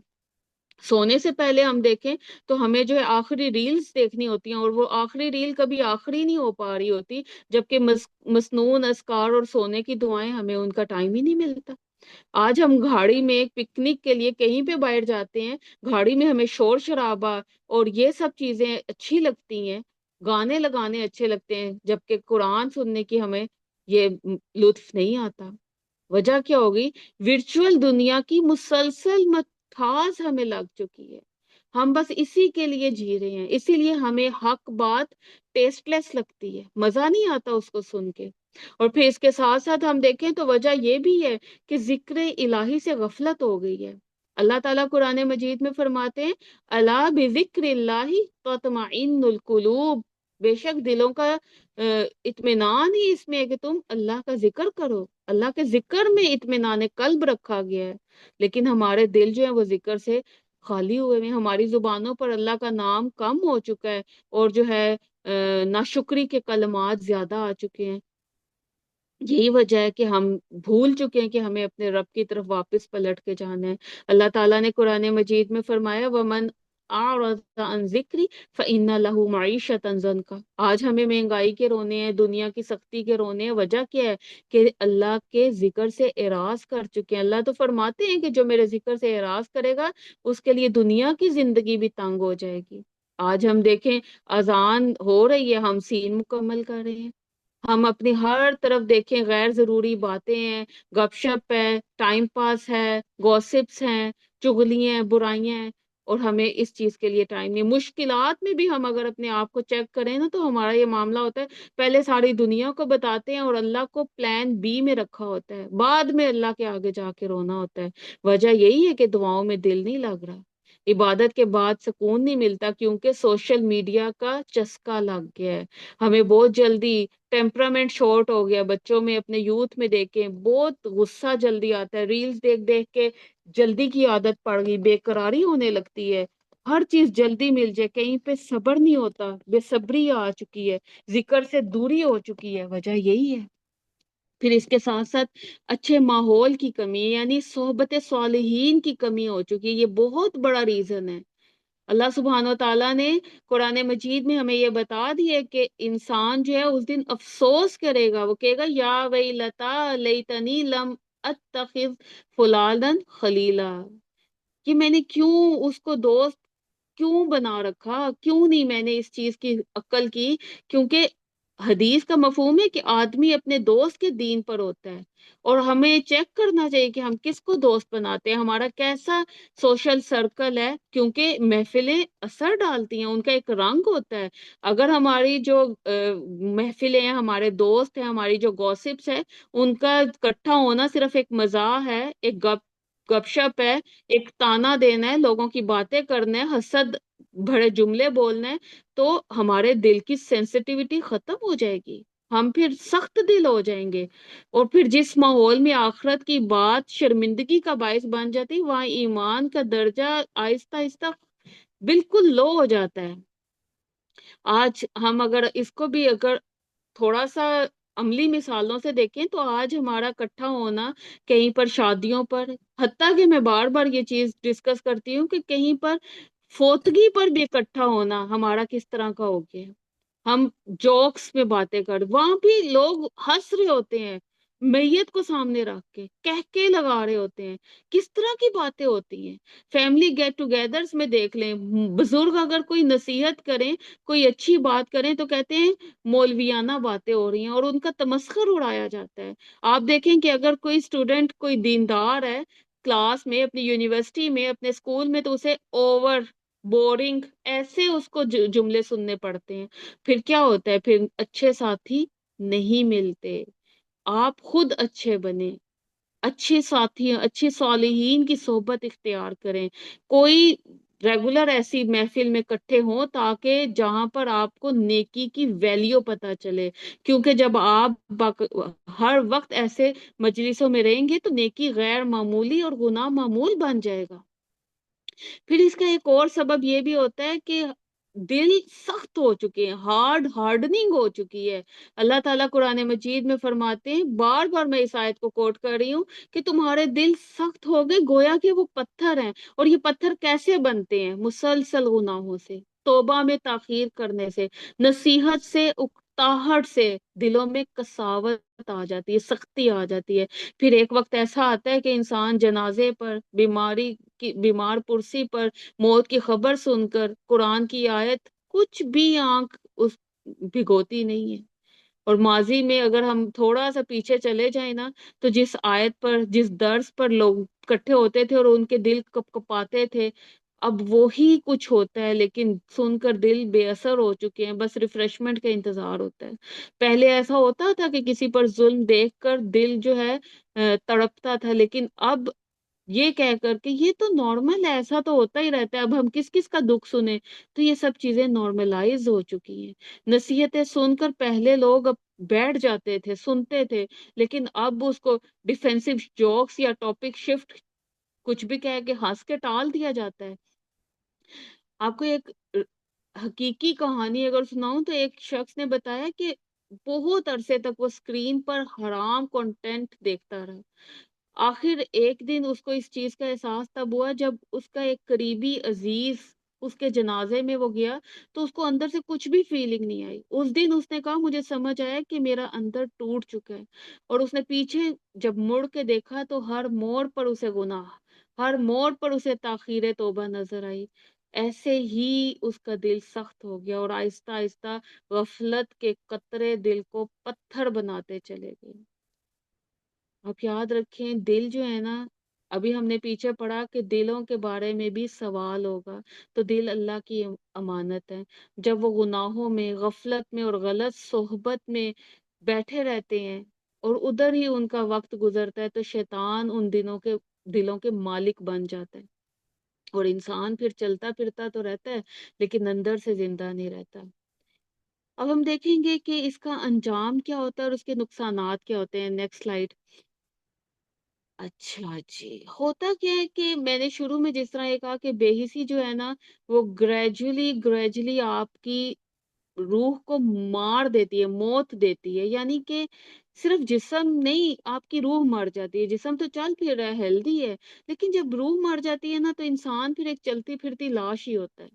سونے سے پہلے ہم دیکھیں تو ہمیں جو ہے آخری ریلز دیکھنی ہوتی ہیں، اور وہ آخری ریل کبھی آخری نہیں ہو پا رہی ہوتی، جبکہ مسنون اذکار اور سونے کی دعائیں ہمیں ان کا ٹائم ہی نہیں ملتا۔ آج ہم گاڑی میں ایک پکنک کے لیے کہیں پہ بیٹھ جاتے ہیں، گاڑی میں ہمیں شور شرابہ اور یہ سب چیزیں اچھی لگتی ہیں، گانے لگانے اچھے لگتے ہیں، جبکہ قرآن سننے کی ہمیں یہ لطف نہیں آتا۔ وجہ کیا ہوگی؟ ورچوئل دنیا کی مسلسل مٹھاس ہمیں لگ چکی ہے، ہم بس اسی کے لیے جی رہے ہیں، اسی لیے ہمیں حق بات ٹیسٹ لیس لگتی ہے، مزہ نہیں آتا اس کو سن کے۔ اور پھر اس کے ساتھ ساتھ ہم دیکھیں تو وجہ یہ بھی ہے کہ ذکر الہی سے غفلت ہو گئی ہے۔ اللہ تعالیٰ قرآن مجید میں فرماتے ہیں الا بذکر اللہ تطمئن القلوب، بے شک دلوں کا اطمینان ہی اس میں ہے کہ تم اللہ کا ذکر کرو، اللہ کے ذکر میں اطمینان قلب رکھا گیا ہے۔ لیکن ہمارے دل جو ہے وہ ذکر سے خالی ہوئے ہیں، ہماری زبانوں پر اللہ کا نام کم ہو چکا ہے، اور جو ہے ناشکری کے کلمات زیادہ آ چکے ہیں۔ یہی وجہ ہے کہ ہم بھول چکے ہیں کہ ہمیں اپنے رب کی طرف واپس پلٹ کے جانا ہے۔ اللہ تعالیٰ نے قرآن مجید میں فرمایا وَمَنْ أَعْرَضَ عَنْ ذِكْرِي فَإِنَّ لَهُ مَعِيشَةً ضَنْكَ۔ آج ہمیں مہنگائی کے رونے ہیں، دنیا کی سختی کے رونے ہیں، وجہ کیا ہے کہ اللہ کے ذکر سے اعراض کر چکے ہیں۔ اللہ تو فرماتے ہیں کہ جو میرے ذکر سے اعراض کرے گا اس کے لیے دنیا کی زندگی بھی تنگ ہو جائے گی۔ آج ہم دیکھیں اذان ہو رہی ہے، ہم سین مکمل کر رہے ہیں، ہم اپنی ہر طرف دیکھیں غیر ضروری باتیں ہیں، گپ شپ ہے، ٹائم پاس ہے، گوسپس ہیں، چغلیاں ہیں، برائیاں ہیں، اور ہمیں اس چیز کے لیے ٹائم نہیں۔ مشکلات میں بھی ہم اگر اپنے آپ کو چیک کریں نا تو ہمارا یہ معاملہ ہوتا ہے، پہلے ساری دنیا کو بتاتے ہیں اور اللہ کو پلان بی میں رکھا ہوتا ہے، بعد میں اللہ کے آگے جا کے رونا ہوتا ہے۔ وجہ یہی ہے کہ دعاؤں میں دل نہیں لگ رہا، عبادت کے بعد سکون نہیں ملتا، کیونکہ سوشل میڈیا کا چسکا لگ گیا ہے۔ ہمیں بہت جلدی ٹیمپرامنٹ شارٹ ہو گیا، بچوں میں اپنے یوتھ میں دیکھیں بہت غصہ جلدی آتا ہے، ریلز دیکھ دیکھ کے جلدی کی عادت پڑ گئی، بے قراری ہونے لگتی ہے، ہر چیز جلدی مل جائے، کہیں پہ صبر نہیں ہوتا، بے صبری آ چکی ہے، ذکر سے دوری ہو چکی ہے، وجہ یہی ہے۔ پھر اس کے ساتھ ساتھ اچھے ماحول کی کمی، یعنی صحبت صالحین کی کمی ہو چکی ہے، یہ بہت بڑا ریزن ہے۔ اللہ سبحانہ و تعالیٰ نے قرآن مجید میں ہمیں یہ بتا دیا کہ انسان جو ہے اس دن افسوس کرے گا، وہ کہے گا یا ویلتا لیتنی لم اتخذ فلانا خلیلا، کہ میں نے کیوں اس کو دوست کیوں بنا رکھا، کیوں نہیں میں نے اس چیز کی عقل کی؟ کیونکہ حدیث کا مفہوم ہے کہ آدمی اپنے دوست کے دین پر ہوتا ہے، اور ہمیں چیک کرنا چاہیے کہ ہم کس کو دوست بناتے ہیں، ہمارا کیسا سوشل سرکل ہے، کیونکہ محفلیں اثر ڈالتی ہیں، ان کا ایک رنگ ہوتا ہے۔ اگر ہماری جو محفلیں ہیں، ہمارے دوست ہیں، ہماری جو گوسپس ہے، ان کا اکٹھا ہونا صرف ایک مزاح ہے، ایک گپ شپ ہے، ایک تانا دینا ہے، لوگوں کی باتیں کرنا ہے، حسد بھرے جملے بولنا ہے، تو ہمارے دل کی سینسٹیوٹی ختم ہو جائے گی، ہم پھر سخت دل ہو جائیں گے، اور پھر جس ماحول میں آخرت کی بات شرمندگی کا باعث بن جاتی، وہاں ایمان کا درجہ آہستہ آہستہ بالکل لو ہو جاتا ہے۔ آج ہم اگر اس کو بھی اگر تھوڑا سا عملی مثالوں سے دیکھیں، تو آج ہمارا اکٹھا ہونا کہیں پر شادیوں پر، حتیٰ کہ میں بار بار یہ چیز ڈسکس کرتی ہوں کہ کہیں پر فوتگی پر بھی اکٹھا ہونا ہمارا کس طرح کا ہو گیا۔ ہم جوکس میں باتیں وہاں بھی لوگ ہنس رہے ہوتے ہیں، میت کو سامنے رکھ کے کہکے لگا رہے ہوتے ہیں، کس طرح کی باتیں ہوتی ہیں۔ فیملی گیٹ ٹوگیدرز میں دیکھ لیں، بزرگ اگر کوئی نصیحت کریں، کوئی اچھی بات کریں، تو کہتے ہیں مولویانہ باتیں ہو رہی ہیں، اور ان کا تمسخر اڑایا جاتا ہے۔ آپ دیکھیں کہ اگر کوئی اسٹوڈنٹ کوئی دیندار ہے، کلاس میں، اپنی یونیورسٹی میں، اپنے اسکول میں، تو اسے اوور بورنگ ایسے اس کو جملے سننے پڑتے ہیں۔ پھر کیا ہوتا ہے؟ پھر اچھے ساتھی نہیں ملتے۔ آپ خود اچھے بنے، اچھے ساتھی، اچھے صالحین کی صحبت اختیار کریں، کوئی ریگولر ایسی محفل میں اکٹھے ہوں، تاکہ جہاں پر آپ کو نیکی کی ویلیو پتہ چلے، کیونکہ جب آپ ہر وقت ایسے مجلسوں میں رہیں گے، تو نیکی غیر معمولی اور گناہ معمول بن جائے گا۔ پھر اس کا ایک اور سبب یہ بھی ہوتا ہے کہ دل سخت ہو چکے ہیں، ہارڈننگ ہو چکی ہے۔ اللہ تعالیٰ قرآن مجید میں فرماتے ہیں، بار بار میں اس آیت کو کوٹ کر رہی ہوں، کہ تمہارے دل سخت ہو گئے گویا کہ وہ پتھر ہیں۔ اور یہ پتھر کیسے بنتے ہیں؟ مسلسل گناہوں سے، توبہ میں تاخیر کرنے سے، نصیحت سے، اکتاہٹ سے دلوں میں کساوت آ جاتی ہے، سختی آ جاتی ہے۔ پھر ایک وقت ایسا آتا ہے کہ انسان جنازے پر، بیمار پرسی پر، موت کی خبر سن کر قرآن کی آیت کچھ بھی آنکھ اس بھگوتی نہیں ہے۔ اور ماضی میں اگر ہم تھوڑا سا پیچھے چلے جائیں نا، تو جس آیت پر، جس درس پر لوگ اکٹھے ہوتے تھے اور ان کے دل کپ کپاتے تھے، اب وہی کچھ ہوتا ہے، لیکن سن کر دل بے اثر ہو چکے ہیں، بس ریفریشمنٹ کا انتظار ہوتا ہے۔ پہلے ایسا ہوتا تھا کہ کسی پر ظلم دیکھ کر دل جو ہے تڑپتا تھا، لیکن اب یہ کہہ کر کہ یہ تو نارمل ہے، ایسا تو ہوتا ہی رہتا ہے، اب ہم کس کس کا دکھ سنیں۔ تو یہ سب چیزیں نارملائز ہو چکی ہیں۔ نصیحتیں سن کر پہلے لوگ اب بیٹھ جاتے تھے، سنتے تھے، لیکن اب اس کو ڈیفینسو جوکس یا ٹاپک شفٹ کچھ بھی کہہ کے ہنس کے ٹال دیا جاتا ہے۔ آپ کو ایک حقیقی کہانی اگر سناؤں، تو ایک شخص نے بتایا کہ بہت عرصے تک وہ اسکرین پر حرام کنٹینٹ دیکھتا رہا۔ آخر ایک دن اس کو اس چیز کا احساس تب ہوا، جب اس کا ایک قریبی عزیز اس کے جنازے میں وہ گیا، تو اس کو اندر سے کچھ بھی فیلنگ نہیں آئی۔ اس دن اس نے کہا، مجھے سمجھ آیا کہ میرا اندر ٹوٹ چکا ہے۔ اور اس نے پیچھے جب مڑ کے دیکھا، تو ہر موڑ پر اسے گناہ، ہر موڑ پر اسے تاخیر توبہ نظر آئی۔ ایسے ہی اس کا دل سخت ہو گیا، اور آہستہ آہستہ غفلت کے قطرے دل کو پتھر بناتے چلے گئے۔ آپ یاد رکھیں، دل جو ہے نا، ابھی ہم نے پیچھے پڑھا کہ دلوں کے بارے میں بھی سوال ہوگا، تو دل اللہ کی امانت ہے۔ جب وہ گناہوں میں، غفلت میں اور غلط صحبت میں بیٹھے رہتے ہیں، اور ادھر ہی ان کا وقت گزرتا ہے، تو شیطان ان دلوں کے مالک بن جاتا ہے، اور انسان پھر چلتا پھرتا تو رہتا ہے، لیکن اندر سے زندہ نہیں رہتا۔ اب ہم دیکھیں گے کہ اس کا انجام کیا ہوتا ہے، اور اس کے نقصانات کیا ہوتے ہیں۔ Next slide. اچھا جی، ہوتا کیا ہے کہ میں نے شروع میں جس طرح یہ کہا کہ بے حسی جو ہے نا، وہ گریجولی آپ کی روح کو مار دیتی ہے، موت دیتی ہے، یعنی کہ صرف جسم نہیں، آپ کی روح مر جاتی ہے۔ جسم تو چل پھر رہا ہے، ہیلدی ہے، لیکن جب روح مر جاتی ہے نا، تو انسان پھر ایک چلتی پھرتی لاش ہی ہوتا ہے۔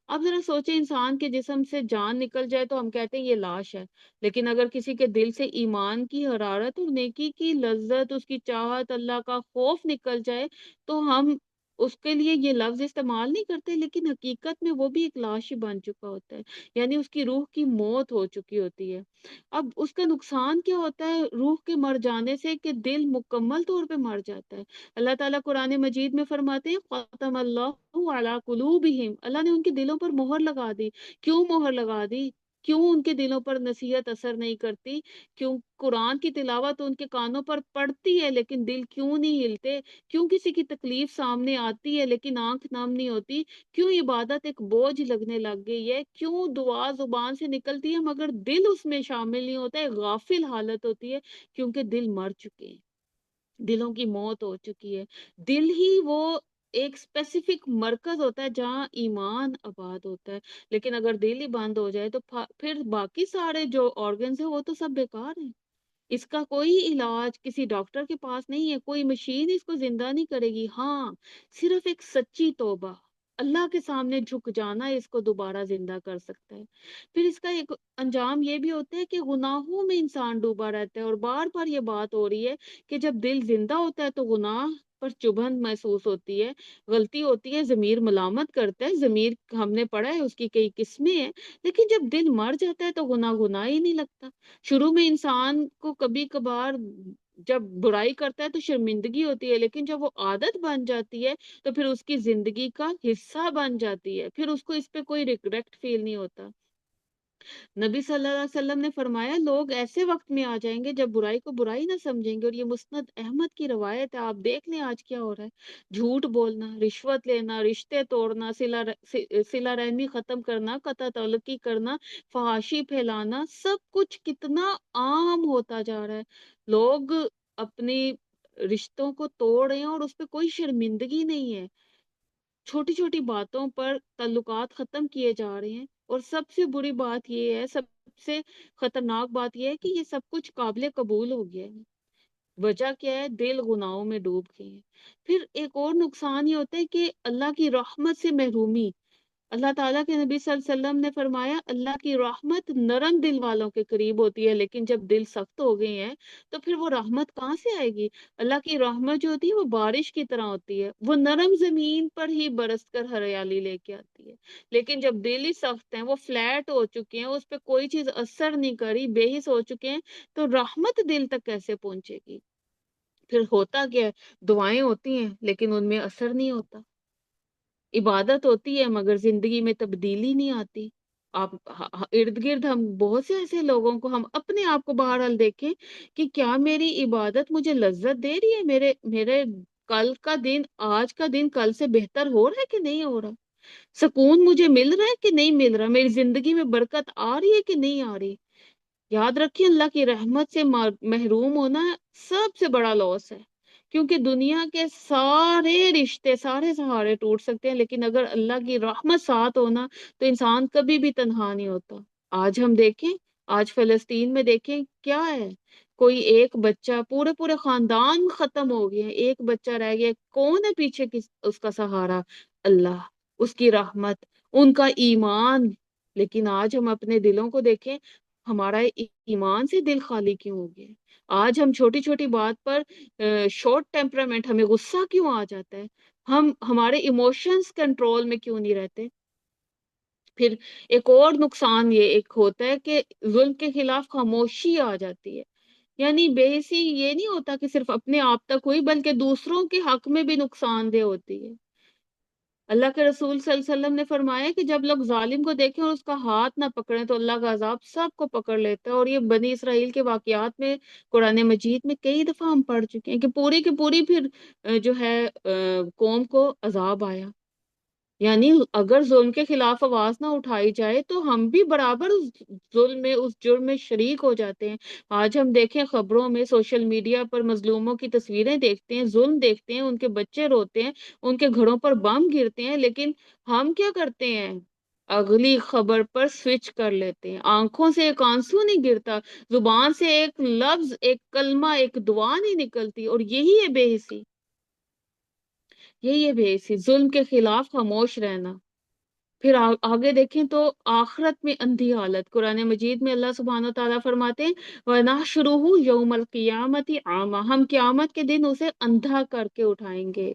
اب ذرا سوچیں، انسان کے جسم سے جان نکل جائے تو ہم کہتے ہیں یہ لاش ہے، لیکن اگر کسی کے دل سے ایمان کی حرارت اور نیکی کی لذت، اس کی چاہت، اللہ کا خوف نکل جائے، تو ہم اس کے لیے یہ لفظ استعمال نہیں کرتے، لیکن حقیقت میں وہ بھی ایک لاش ہی بن چکا ہوتا ہے، یعنی اس کی روح کی موت ہو چکی ہوتی ہے۔ اب اس کا نقصان کیا ہوتا ہے روح کے مر جانے سے، کہ دل مکمل طور پہ مر جاتا ہے۔ اللہ تعالیٰ قرآن مجید میں فرماتے ہیں ختم اللہ علی قلوبہم، اللہ نے ان کے دلوں پر مہر لگا دی۔ کیوں مہر لگا دی؟ کیوں ان کے دلوں پر نصیحت اثر نہیں کرتی؟ کیوں قرآن کی تلاوت ان کے کانوں پر پڑتی ہے لیکن دل کیوں نہیں ہلتے؟ کیوں کسی کی تکلیف سامنے آتی ہے لیکن آنکھ نم نہیں ہوتی؟ کیوں عبادت ایک بوجھ لگنے لگ گئی ہے؟ کیوں دعا زبان سے نکلتی ہے مگر دل اس میں شامل نہیں ہوتا ہے؟ غافل حالت ہوتی ہے، کیونکہ دل مر چکے ہیں، دلوں کی موت ہو چکی ہے۔ دل ہی وہ ایک اسپیسیفک مرکز ہوتا ہے جہاں ایمان آباد ہوتا ہے، لیکن اگر دل ہی بند ہو جائے تو پھر باقی سارے جو آرگنز ہیں وہ تو سب بیکار ہیں۔ اس کا کوئی علاج کسی ڈاکٹر کے پاس نہیں ہے، کوئی مشین اس کو زندہ نہیں کرے گی۔ ہاں، صرف ایک سچی توبہ، اللہ کے سامنے جھک جانا اس کو دوبارہ زندہ کر سکتا ہے۔ پھر اس کا ایک انجام یہ بھی ہوتا ہے کہ گناہوں میں انسان ڈوبا رہتا ہے، اور بار بار یہ بات ہو رہی ہے کہ جب دل زندہ ہوتا ہے تو گناہ پر چبھن محسوس ہوتی ہے، غلطی ہوتی ہے، ضمیر ملامت کرتا ہے۔ ضمیر ہم نے پڑھا ہے اس کی کئی قسمیں ہیں، لیکن جب دل مر جاتا ہے تو گناہ ہی نہیں لگتا۔ شروع میں انسان کو کبھی کبھار جب برائی کرتا ہے تو شرمندگی ہوتی ہے، لیکن جب وہ عادت بن جاتی ہے تو پھر اس کی زندگی کا حصہ بن جاتی ہے، پھر اس کو اس پہ کوئی ریگریٹ فیل نہیں ہوتا۔ نبی صلی اللہ علیہ وسلم نے فرمایا لوگ ایسے وقت میں آ جائیں گے جب برائی کو برائی نہ سمجھیں گے، اور یہ مسند احمد کی روایت ہے۔ آپ دیکھ لیں آج کیا ہو رہا ہے، جھوٹ بولنا، رشوت لینا، رشتے توڑنا، صلہ رحمی ختم کرنا، قطع تعلقی کرنا، فحاشی پھیلانا، سب کچھ کتنا عام ہوتا جا رہا ہے۔ لوگ اپنی رشتوں کو توڑ رہے ہیں اور اس پہ کوئی شرمندگی نہیں ہے، چھوٹی چھوٹی باتوں پر تعلقات ختم کیے جا رہے ہیں۔ اور سب سے بری بات یہ ہے، سب سے خطرناک بات یہ ہے کہ یہ سب کچھ قابل قبول ہو گیا ہے۔ وجہ کیا ہے؟ دل گناہوں میں ڈوب گئے ہیں۔ پھر ایک اور نقصان یہ ہوتا ہے کہ اللہ کی رحمت سے محرومی۔ اللہ تعالیٰ کے نبی صلی اللہ علیہ وسلم نے فرمایا اللہ کی رحمت نرم دل والوں کے قریب ہوتی ہے، لیکن جب دل سخت ہو گئے ہیں تو پھر وہ رحمت کہاں سے آئے گی؟ اللہ کی رحمت جو ہوتی ہے وہ بارش کی طرح ہوتی ہے، وہ نرم زمین پر ہی برس کر ہریالی لے کے آتی ہے۔ لیکن جب دل ہی سخت ہیں، وہ فلیٹ ہو چکے ہیں، اس پہ کوئی چیز اثر نہیں کری، بے حس ہو چکے ہیں، تو رحمت دل تک کیسے پہنچے گی؟ پھر ہوتا کیا ہے؟ دعائیں ہوتی ہیں لیکن ان میں اثر نہیں ہوتا، عبادت ہوتی ہے مگر زندگی میں تبدیلی نہیں آتی۔ آپ ارد گرد ہم بہت سے ایسے لوگوں کو، ہم اپنے آپ کو بہرحال دیکھیں کہ کیا میری عبادت مجھے لذت دے رہی ہے؟ میرے کل کا دن آج کا دن کل سے بہتر ہو رہا ہے کہ نہیں ہو رہا؟ سکون مجھے مل رہا ہے کہ نہیں مل رہا؟ میری زندگی میں برکت آ رہی ہے کہ نہیں آ رہی؟ یاد رکھیں اللہ کی رحمت سے محروم ہونا سب سے بڑا لاس ہے، کیونکہ دنیا کے سارے رشتے، سارے سہارے ٹوٹ سکتے ہیں، لیکن اگر اللہ کی رحمت ساتھ ہونا تو انسان کبھی بھی تنہا نہیں ہوتا۔ آج ہم دیکھیں، آج فلسطین میں دیکھیں کیا ہے، کوئی ایک بچہ، پورے پورے خاندان ختم ہو گئے ہیں، ایک بچہ رہ گیا، کون ہے پیچھے اس کا سہارا؟ اللہ، اس کی رحمت، ان کا ایمان۔ لیکن آج ہم اپنے دلوں کو دیکھیں، ہمارا ایمان سے دل خالی کیوں ہو گیا؟ آج ہم چھوٹی چھوٹی بات پر شارٹ ٹیمپرامنٹ، ہمیں غصہ کیوں آ جاتا ہے؟ ہمارے ایموشنز کنٹرول میں کیوں نہیں رہتے؟ پھر ایک اور نقصان یہ ایک ہوتا ہے کہ ظلم کے خلاف خاموشی آ جاتی ہے، یعنی بے حسی یہ نہیں ہوتا کہ صرف اپنے آپ تک ہوئی، بلکہ دوسروں کے حق میں بھی نقصان دہ ہوتی ہے۔ اللہ کے رسول صلی اللہ علیہ وسلم نے فرمایا کہ جب لوگ ظالم کو دیکھیں اور اس کا ہاتھ نہ پکڑیں تو اللہ کا عذاب سب کو پکڑ لیتا ہے۔ اور یہ بنی اسرائیل کے واقعات میں قرآن مجید میں کئی دفعہ ہم پڑھ چکے ہیں کہ پوری کی پوری پھر جو ہے قوم کو عذاب آیا۔ یعنی اگر ظلم کے خلاف آواز نہ اٹھائی جائے تو ہم بھی برابر اس ظلم میں، اس جرم میں شریک ہو جاتے ہیں۔ آج ہم دیکھیں خبروں میں، سوشل میڈیا پر مظلوموں کی تصویریں دیکھتے ہیں، ظلم دیکھتے ہیں، ان کے بچے روتے ہیں، ان کے گھروں پر بم گرتے ہیں، لیکن ہم کیا کرتے ہیں؟ اگلی خبر پر سوئچ کر لیتے ہیں، آنکھوں سے ایک آنسو نہیں گرتا، زبان سے ایک لفظ، ایک کلمہ، ایک دعا نہیں نکلتی، اور یہی ہے بے حسی، یہی ہے بے حسی، ظلم کے خلاف خاموش رہنا۔ پھر آگے دیکھیں تو آخرت میں اندھی حالت، قرآن مجید میں اللہ سبحانہ و تعالیٰ فرماتے ہیں وَنَحْشُرُهُ يَوْمَ الْقِيَامَةِ أَعْمَى، ہم قیامت کے دن اسے اندھا کر کے اٹھائیں گے۔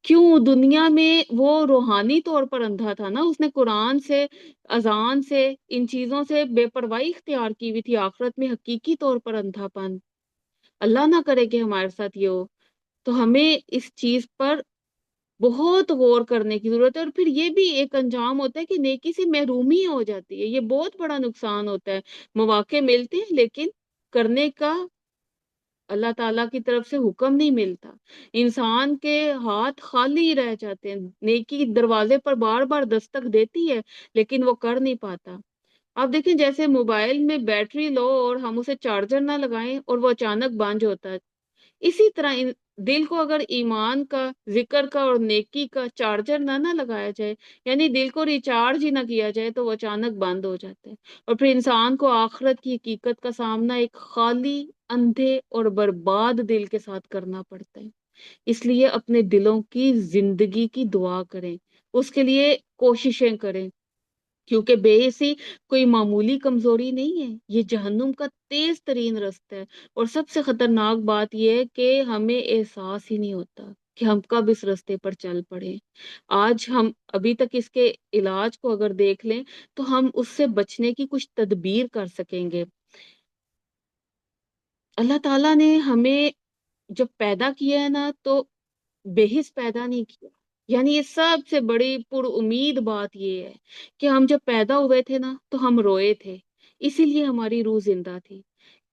کیوں؟ دنیا میں وہ روحانی طور پر اندھا تھا نا، اس نے قرآن سے، اذان سے، ان چیزوں سے بے پرواہی اختیار کی ہوئی تھی۔ آخرت میں حقیقی طور پر اندھا پن، اللہ نہ کرے کہ ہمارے ساتھ یہ ہو۔ تو ہمیں اس چیز پر بہت غور کرنے کی ضرورت ہے، اور پھر یہ بھی ایک انجام ہوتا ہے کہ نیکی سے محرومی ہو جاتی ہے، یہ بہت بڑا نقصان ہوتا ہے۔ مواقع ملتے ہیں لیکن کرنے کا اللہ تعالیٰ کی طرف سے حکم نہیں ملتا، انسان کے ہاتھ خالی رہ جاتے ہیں، نیکی دروازے پر بار بار دستک دیتی ہے لیکن وہ کر نہیں پاتا۔ آپ دیکھیں جیسے موبائل میں بیٹری لو اور ہم اسے چارجر نہ لگائیں اور وہ اچانک بند ہوتا ہے، اسی طرح دل کو اگر ایمان کا، ذکر کا اور نیکی کا چارجر نہ لگایا جائے، یعنی دل کو ریچارج ہی نہ کیا جائے، تو وہ اچانک بند ہو جاتا ہے، اور پھر انسان کو آخرت کی حقیقت کا سامنا ایک خالی، اندھے اور برباد دل کے ساتھ کرنا پڑتا ہے۔ اس لیے اپنے دلوں کی زندگی کی دعا کریں، اس کے لیے کوششیں کریں، کیونکہ بے حسی کوئی معمولی کمزوری نہیں ہے، یہ جہنم کا تیز ترین راستہ ہے۔ اور سب سے خطرناک بات یہ ہے کہ ہمیں احساس ہی نہیں ہوتا کہ ہم کب اس راستے پر چل پڑے۔ آج ہم ابھی تک اس کے علاج کو اگر دیکھ لیں تو ہم اس سے بچنے کی کچھ تدبیر کر سکیں گے۔ اللہ تعالیٰ نے ہمیں جب پیدا کیا ہے نا تو بے حس پیدا نہیں کیا، یعنی یہ سب سے بڑی پر امید بات یہ ہے کہ ہم جب پیدا ہوئے تھے نا تو ہم روئے تھے، اسی لیے ہماری روح زندہ تھی۔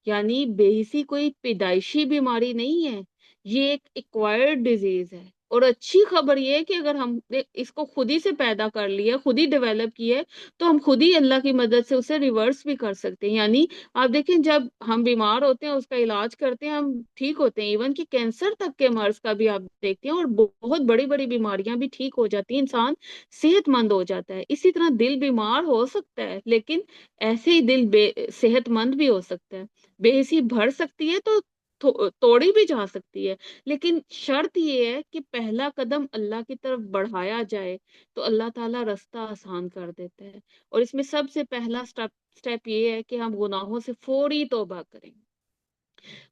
یعنی بے حسی کوئی پیدائشی بیماری نہیں ہے، یہ ایک ایکوائرڈ ڈیزیز ہے۔ اور اچھی خبر یہ ہے کہ اگر ہم نے اس کو خود ہی سے پیدا کر لیا، خود ہی ڈیولپ کیا ہے، تو ہم خود ہی اللہ کی مدد سے اسے ریورس بھی کر سکتے ہیں۔ یعنی آپ دیکھیں جب ہم بیمار ہوتے ہیں، اس کا علاج کرتے ہیں، ہم ٹھیک ہوتے ہیں، ایون کہ کینسر تک کے مرض کا بھی آپ دیکھتے ہیں، اور بہت بڑی بڑی بیماریاں بھی ٹھیک ہو جاتی ہیں، انسان صحت مند ہو جاتا ہے۔ اسی طرح دل بیمار ہو سکتا ہے لیکن ایسے ہی دل صحت مند بھی ہو سکتا ہے۔ بے حسی بڑھ سکتی ہے تو توڑی بھی جا سکتی ہے، لیکن شرط یہ ہے کہ پہلا قدم اللہ کی طرف بڑھایا جائے تو اللہ تعالیٰ راستہ آسان کر دیتا ہے۔ اور اس میں سب سے پہلا سٹیپ یہ ہے کہ ہم گناہوں سے فوری توبہ کریں۔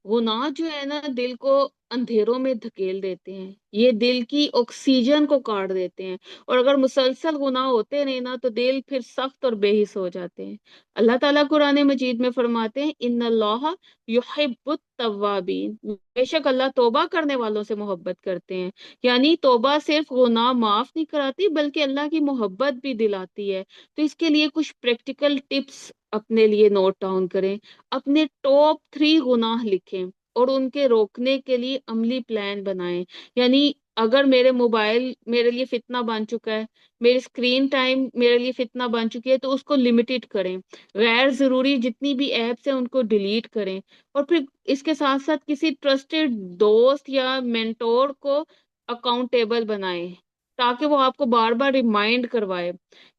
گناہ جو ہے نا دل کو اندھیروں میں دھکیل دیتے ہیں، یہ دل کی آکسیجن کو کاٹ دیتے ہیں، اور اگر مسلسل گناہ ہوتے رہے نا تو دل پھر سخت اور بے حس ہو جاتے ہیں۔ اللہ تعالیٰ قرآن مجید میں فرماتے ہیں ان اللہ یحب التوابین، بے شک اللہ توبہ کرنے والوں سے محبت کرتے ہیں۔ یعنی توبہ صرف گناہ معاف نہیں کراتی بلکہ اللہ کی محبت بھی دلاتی ہے۔ تو اس کے لیے کچھ پریکٹیکل ٹپس اپنے لیے نوٹ ڈاؤن کریں، اپنے ٹاپ 3 گناہ لکھیں اور ان کے روکنے کے لیے عملی پلان بنائیں۔ یعنی اگر میرے موبائل میرے لیے فتنہ بن چکا ہے، میری اسکرین ٹائم میرے لیے فتنہ بن چکی ہے، تو اس کو لمیٹڈ کریں، غیر ضروری جتنی بھی ایپس ہیں ان کو ڈیلیٹ کریں، اور پھر اس کے ساتھ ساتھ کسی ٹرسٹڈ دوست یا مینٹور کو اکاؤنٹیبل بنائیں تاکہ وہ آپ کو بار بار ریمائنڈ کروائے،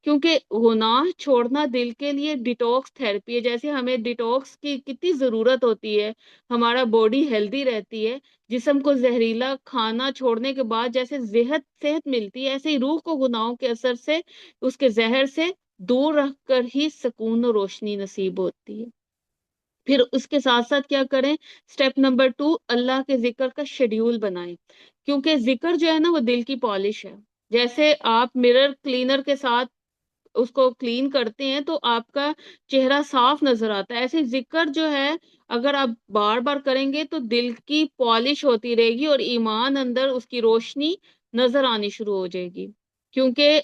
کیونکہ گناہ چھوڑنا دل کے لیے ڈیٹاکس تھراپی ہے۔ جیسے ہمیں ڈیٹاکس کی کتنی ضرورت ہوتی ہے، ہمارا باڈی ہیلدی رہتی ہے، جسم کو زہریلا کھانا چھوڑنے کے بعد جیسے صحت ملتی ہے، ایسے ہی روح کو گناہوں کے اثر سے، اس کے زہر سے دور رکھ کر ہی سکون و روشنی نصیب ہوتی ہے۔ پھر اس کے ساتھ ساتھ کیا کریں؟ سٹیپ نمبر 2، اللہ کے ذکر کا شیڈیول بنائیں، کیونکہ ذکر جو ہے نا وہ دل کی پالش ہے۔ جیسے آپ مرر کلینر کے ساتھ اس کو کلین کرتے ہیں تو آپ کا چہرہ صاف نظر آتا ہے، ایسے ذکر جو ہے اگر آپ بار بار کریں گے تو دل کی پالش ہوتی رہے گی اور ایمان اندر اس کی روشنی نظر آنی شروع ہو جائے گی، کیونکہ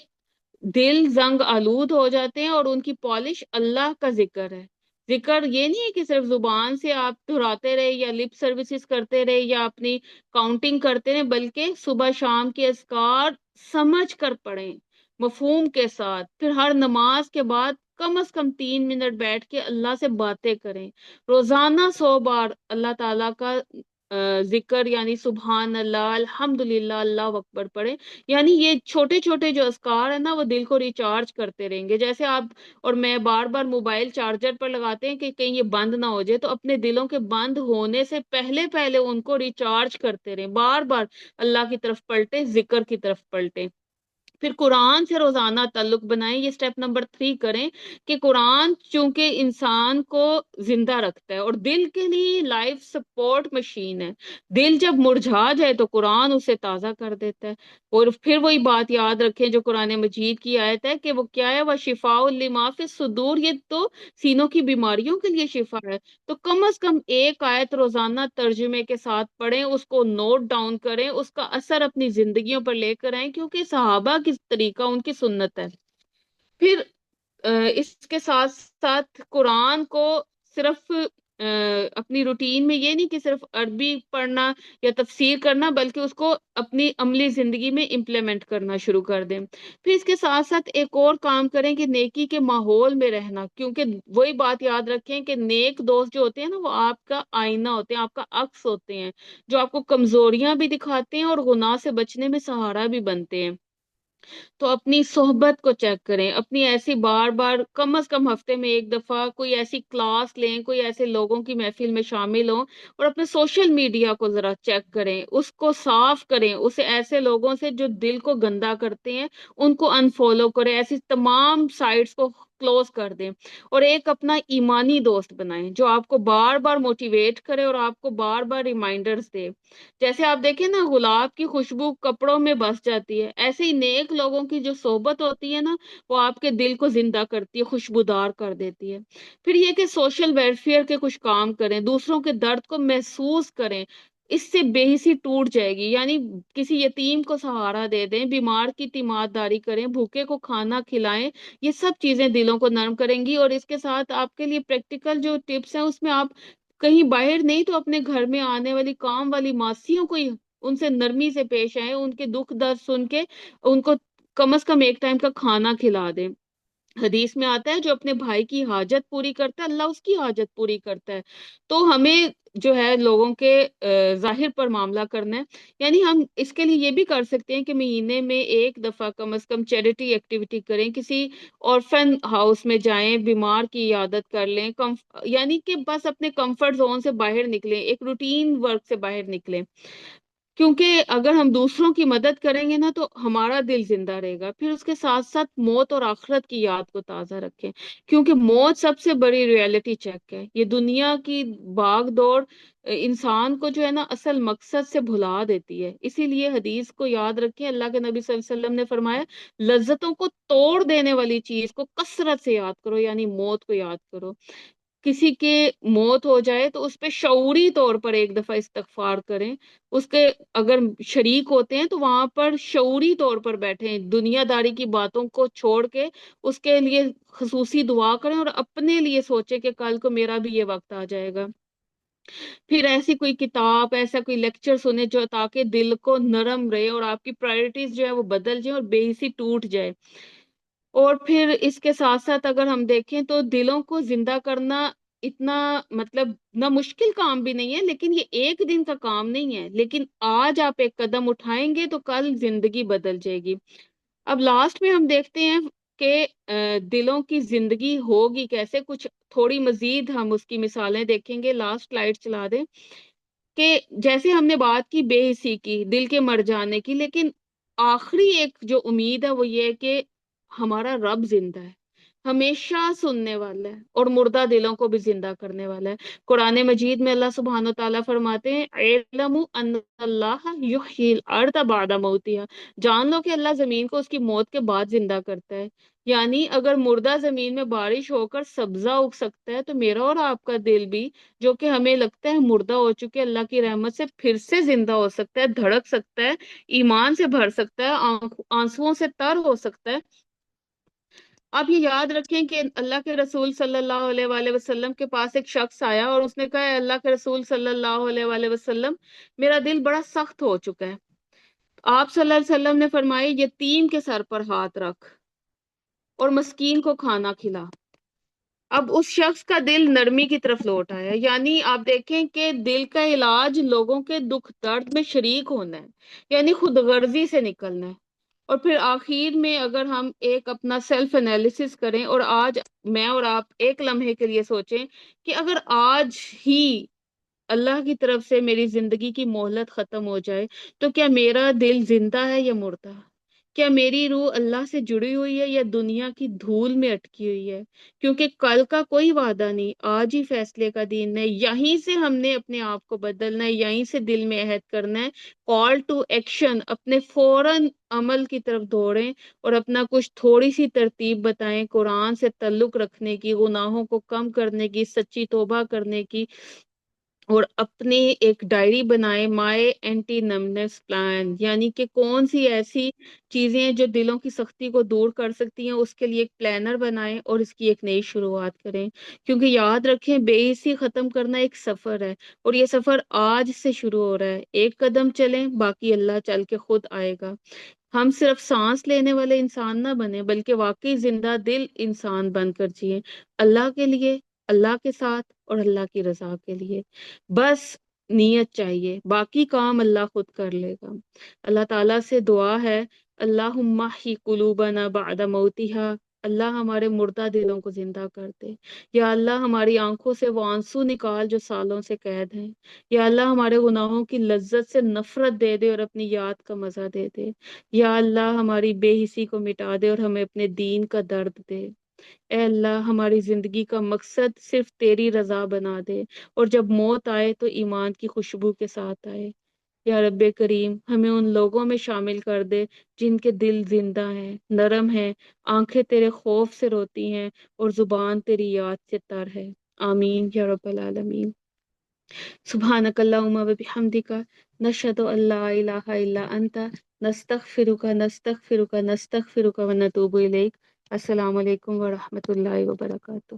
دل زنگ آلود ہو جاتے ہیں اور ان کی پالش اللہ کا ذکر ہے۔ ذکر یہ نہیں ہے کہ صرف زبان سے آپ دہراتے رہے یا لپ سروسز کرتے رہے یا اپنی کاؤنٹنگ کرتے رہے، بلکہ صبح شام کے اذکار سمجھ کر پڑھیں، مفہوم کے ساتھ۔ پھر ہر نماز کے بعد کم از کم 3 منٹ بیٹھ کے اللہ سے باتیں کریں، روزانہ 100 بار اللہ تعالیٰ کا ذکر یعنی سبحان اللہ، الحمدللہ، اللہ اکبر پڑھیں۔ یعنی یہ چھوٹے چھوٹے جو اذکار ہیں نا وہ دل کو ریچارج کرتے رہیں گے۔ جیسے آپ اور میں بار بار موبائل چارجر پر لگاتے ہیں کہ کہیں یہ بند نہ ہو جائے، تو اپنے دلوں کے بند ہونے سے پہلے پہلے ان کو ریچارج کرتے رہیں، بار بار اللہ کی طرف پلٹیں، ذکر کی طرف پلٹیں۔ پھر قرآن سے روزانہ تعلق بنائیں، یہ سٹیپ نمبر 3 کریں کہ قرآن چونکہ انسان کو زندہ رکھتا ہے اور دل کے لیے لائف سپورٹ مشین ہے، دل جب مرجھا جائے تو قرآن اسے تازہ کر دیتا ہے۔ اور پھر وہی بات یاد رکھیں جو قرآن مجید کی آیت ہے کہ وہ کیا ہے، وہ شفاء لما فی الصدور، یہ تو سینوں کی بیماریوں کے لیے شفا ہے۔ تو کم از کم ایک آیت روزانہ ترجمے کے ساتھ پڑھیں، اس کو نوٹ ڈاؤن کریں، اس کا اثر اپنی زندگیوں پر لے کر آئیں، کیونکہ صحابہ کی طریقہ ان کی سنت ہے۔ پھر اس کے ساتھ ساتھ قرآن کو صرف اپنی روٹین میں یہ نہیں کہ صرف عربی پڑھنا یا تفسیر کرنا، بلکہ اس کو اپنی عملی زندگی میں امپلیمنٹ کرنا شروع کر دیں۔ پھر اس کے ساتھ ساتھ ایک اور کام کریں کہ نیکی کے ماحول میں رہنا، کیونکہ وہی بات یاد رکھیں کہ نیک دوست جو ہوتے ہیں نا وہ آپ کا آئینہ ہوتے ہیں، آپ کا عکس ہوتے ہیں، جو آپ کو کمزوریاں بھی دکھاتے ہیں اور گناہ سے بچنے میں سہارا بھی بنتے ہیں۔ تو اپنی صحبت کو چیک کریں، اپنی ایسی بار بار کم از کم ہفتے میں ایک دفعہ کوئی ایسی کلاس لیں، کوئی ایسے لوگوں کی محفل میں شامل ہوں، اور اپنے سوشل میڈیا کو ذرا چیک کریں، اس کو صاف کریں، اسے ایسے لوگوں سے جو دل کو گندا کرتے ہیں ان کو انفالو کریں، ایسی تمام سائٹس کو کلوز کر دیں، اور ایک اپنا ایمانی دوست بنائیں جو آپ کو بار بار موٹیویٹ کرے اور آپ کو بار بار ریمائنڈرز دے۔ جیسے آپ دیکھیں نا گلاب کی خوشبو کپڑوں میں بس جاتی ہے، ایسے ہی نیک لوگوں کی جو صحبت ہوتی ہے نا وہ آپ کے دل کو زندہ کرتی ہے، خوشبودار کر دیتی ہے۔ پھر یہ کہ سوشل ویلفیئر کے کچھ کام کریں، دوسروں کے درد کو محسوس کریں، اس سے بے حسی ٹوٹ جائے گی، یعنی کسی یتیم کو سہارا دے دیں، بیمار کی تیمارداری کریں، بھوکے کو کھانا کھلائیں، یہ سب چیزیں دلوں کو نرم کریں گی۔ اور اس کے ساتھ آپ کے لیے پریکٹیکل جو ٹپس ہیں اس میں آپ کہیں باہر نہیں تو اپنے گھر میں آنے والی کام والی ماسیوں کو ان سے نرمی سے پیش آئیں، ان کے دکھ درد سن کے ان کو کم از کم ایک ٹائم کا کھانا کھلا دیں۔ حدیث میں آتا ہے جو اپنے بھائی کی حاجت پوری کرتا ہے اللہ اس کی حاجت پوری کرتا ہے۔ تو ہمیں جو ہے لوگوں کے ظاہر پر معاملہ کرنا ہے، یعنی ہم اس کے لیے یہ بھی کر سکتے ہیں کہ مہینے میں ایک دفعہ کم از کم چیریٹی ایکٹیویٹی کریں، کسی اورفن ہاؤس میں جائیں، بیمار کی عیادت کر لیں، یعنی کہ بس اپنے کمفرٹ زون سے باہر نکلیں، ایک روٹین ورک سے باہر نکلیں، کیونکہ اگر ہم دوسروں کی مدد کریں گے نا تو ہمارا دل زندہ رہے گا۔ پھر اس کے ساتھ ساتھ موت اور آخرت کی یاد کو تازہ رکھیں، کیونکہ موت سب سے بڑی ریئلٹی چیک ہے۔ یہ دنیا کی بھاگ دوڑ انسان کو جو ہے نا اصل مقصد سے بھلا دیتی ہے، اسی لیے حدیث کو یاد رکھیں، اللہ کے نبی صلی اللہ علیہ وسلم نے فرمایا لذتوں کو توڑ دینے والی چیز کو کثرت سے یاد کرو، یعنی موت کو یاد کرو۔ کسی کے موت ہو جائے تو اس پہ شعوری طور پر ایک دفعہ استغفار کریں، اس کے اگر شریک ہوتے ہیں تو وہاں پر شعوری طور پر بیٹھیں، دنیا داری کی باتوں کو چھوڑ کے اس کے لیے خصوصی دعا کریں اور اپنے لیے سوچیں کہ کل کو میرا بھی یہ وقت آ جائے گا۔ پھر ایسی کوئی کتاب، ایسا کوئی لیکچر سنیں جو تاکہ دل کو نرم رہے اور آپ کی پرائرٹیز جو ہے وہ بدل جائیں اور بے حسی ٹوٹ جائے۔ اور پھر اس کے ساتھ ساتھ اگر ہم دیکھیں تو دلوں کو زندہ کرنا اتنا مطلب نہ مشکل کام بھی نہیں ہے، لیکن یہ ایک دن کا کام نہیں ہے، لیکن آج آپ ایک قدم اٹھائیں گے تو کل زندگی بدل جائے گی۔ اب لاسٹ میں ہم دیکھتے ہیں کہ دلوں کی زندگی ہوگی کیسے، کچھ تھوڑی مزید ہم اس کی مثالیں دیکھیں گے۔ لاسٹ سلائیڈ چلا دیں کہ جیسے ہم نے بات کی بے حسی کی، دل کے مر جانے کی، لیکن آخری ایک جو امید ہے وہ یہ ہے کہ ہمارا رب زندہ ہے، ہمیشہ سننے والا ہے اور مردہ دلوں کو بھی زندہ کرنے والا ہے۔ قرآن مجید میں اللہ سبحانہ و تعالیٰ فرماتے ہیں اعلموا ان اللہ یحیی الارض بعد موتہا، جان لو کہ اللہ زمین کو اس کی موت کے بعد زندہ کرتا ہے، یعنی اگر مردہ زمین میں بارش ہو کر سبزہ اگ سکتا ہے تو میرا اور آپ کا دل بھی جو کہ ہمیں لگتا ہے مردہ ہو چکے اللہ کی رحمت سے پھر سے زندہ ہو سکتا ہے، دھڑک سکتا ہے، ایمان سے بھر سکتا ہے، آنسوؤں سے تر ہو سکتا ہے۔ آپ یہ یاد رکھیں کہ اللہ کے رسول صلی اللہ علیہ وآلہ وسلم کے پاس ایک شخص آیا اور اس نے کہا "اے اللہ کے رسول صلی اللہ علیہ وآلہ وسلم، میرا دل بڑا سخت ہو چکا ہے"۔ آپ صلی اللہ علیہ وسلم نے فرمایا یتیم کے سر پر ہاتھ رکھ اور مسکین کو کھانا کھلا۔ اب اس شخص کا دل نرمی کی طرف لوٹ آیا، یعنی آپ دیکھیں کہ دل کا علاج لوگوں کے دکھ درد میں شریک ہونا ہے، یعنی خود غرضی سے نکلنا ہے۔ اور پھر آخر میں اگر ہم ایک اپنا سیلف انالیسس کریں اور آج میں اور آپ ایک لمحے کے لیے سوچیں کہ اگر آج ہی اللہ کی طرف سے میری زندگی کی مہلت ختم ہو جائے تو کیا میرا دل زندہ ہے یا مردہ؟ کیا میری روح اللہ سے جڑی ہوئی ہے یا دنیا کی دھول میں اٹکی ہوئی ہے؟ کیونکہ کل کا کوئی وعدہ نہیں، آج ہی فیصلے کا دن ہے، یہیں سے ہم نے اپنے آپ کو بدلنا ہے، یہیں سے دل میں عہد کرنا ہے۔ کال ٹو ایکشن، اپنے فوراً عمل کی طرف دوڑیں اور اپنا کچھ تھوڑی سی ترتیب بتائیں قرآن سے تعلق رکھنے کی، گناہوں کو کم کرنے کی، سچی توبہ کرنے کی، اور اپنے ایک ڈائری بنائے مائے اینٹی نمنس پلان، یعنی کہ کون سی ایسی چیزیں ہیں جو دلوں کی سختی کو دور کر سکتی ہیں، اس کے لیے ایک پلانر بنائیں اور اس کی ایک نئی شروعات کریں۔ کیونکہ یاد رکھیں، بے حسی ختم کرنا ایک سفر ہے، اور یہ سفر آج سے شروع ہو رہا ہے۔ ایک قدم چلیں، باقی اللہ چل کے خود آئے گا۔ ہم صرف سانس لینے والے انسان نہ بنے، بلکہ واقعی زندہ دل انسان بن کر جئیں، اللہ کے لیے، اللہ کے ساتھ اور اللہ کی رضا کے لیے۔ بس نیت چاہیے، باقی کام اللہ خود کر لے گا۔ اللہ تعالیٰ سے دعا ہے، اللہم احی قلوبنا بعد موتہا، اللہ ہمارے مردہ دلوں کو زندہ کر دے۔ یا اللہ ہماری آنکھوں سے وہ آنسو نکال جو سالوں سے قید ہیں۔ یا اللہ ہمارے گناہوں کی لذت سے نفرت دے دے اور اپنی یاد کا مزہ دے دے۔ یا اللہ ہماری بے حسی کو مٹا دے اور ہمیں اپنے دین کا درد دے۔ اے اللہ ہماری زندگی کا مقصد صرف تیری رضا بنا دے، اور جب موت آئے تو ایمان کی خوشبو کے ساتھ آئے۔ یا رب کریم ہمیں ان لوگوں میں شامل کر دے جن کے دل زندہ ہیں، نرم ہیں، آنکھیں تیرے خوف سے روتی ہیں اور زبان تیری یاد سے تر ہے۔ آمین یا رب العالمین۔ سبحانک اللہم و بحمدک، نشہد ان لا الہ الا انت، نستغفرک و نتوب الیک۔ السلام علیکم ورحمۃ اللہ وبرکاتہ۔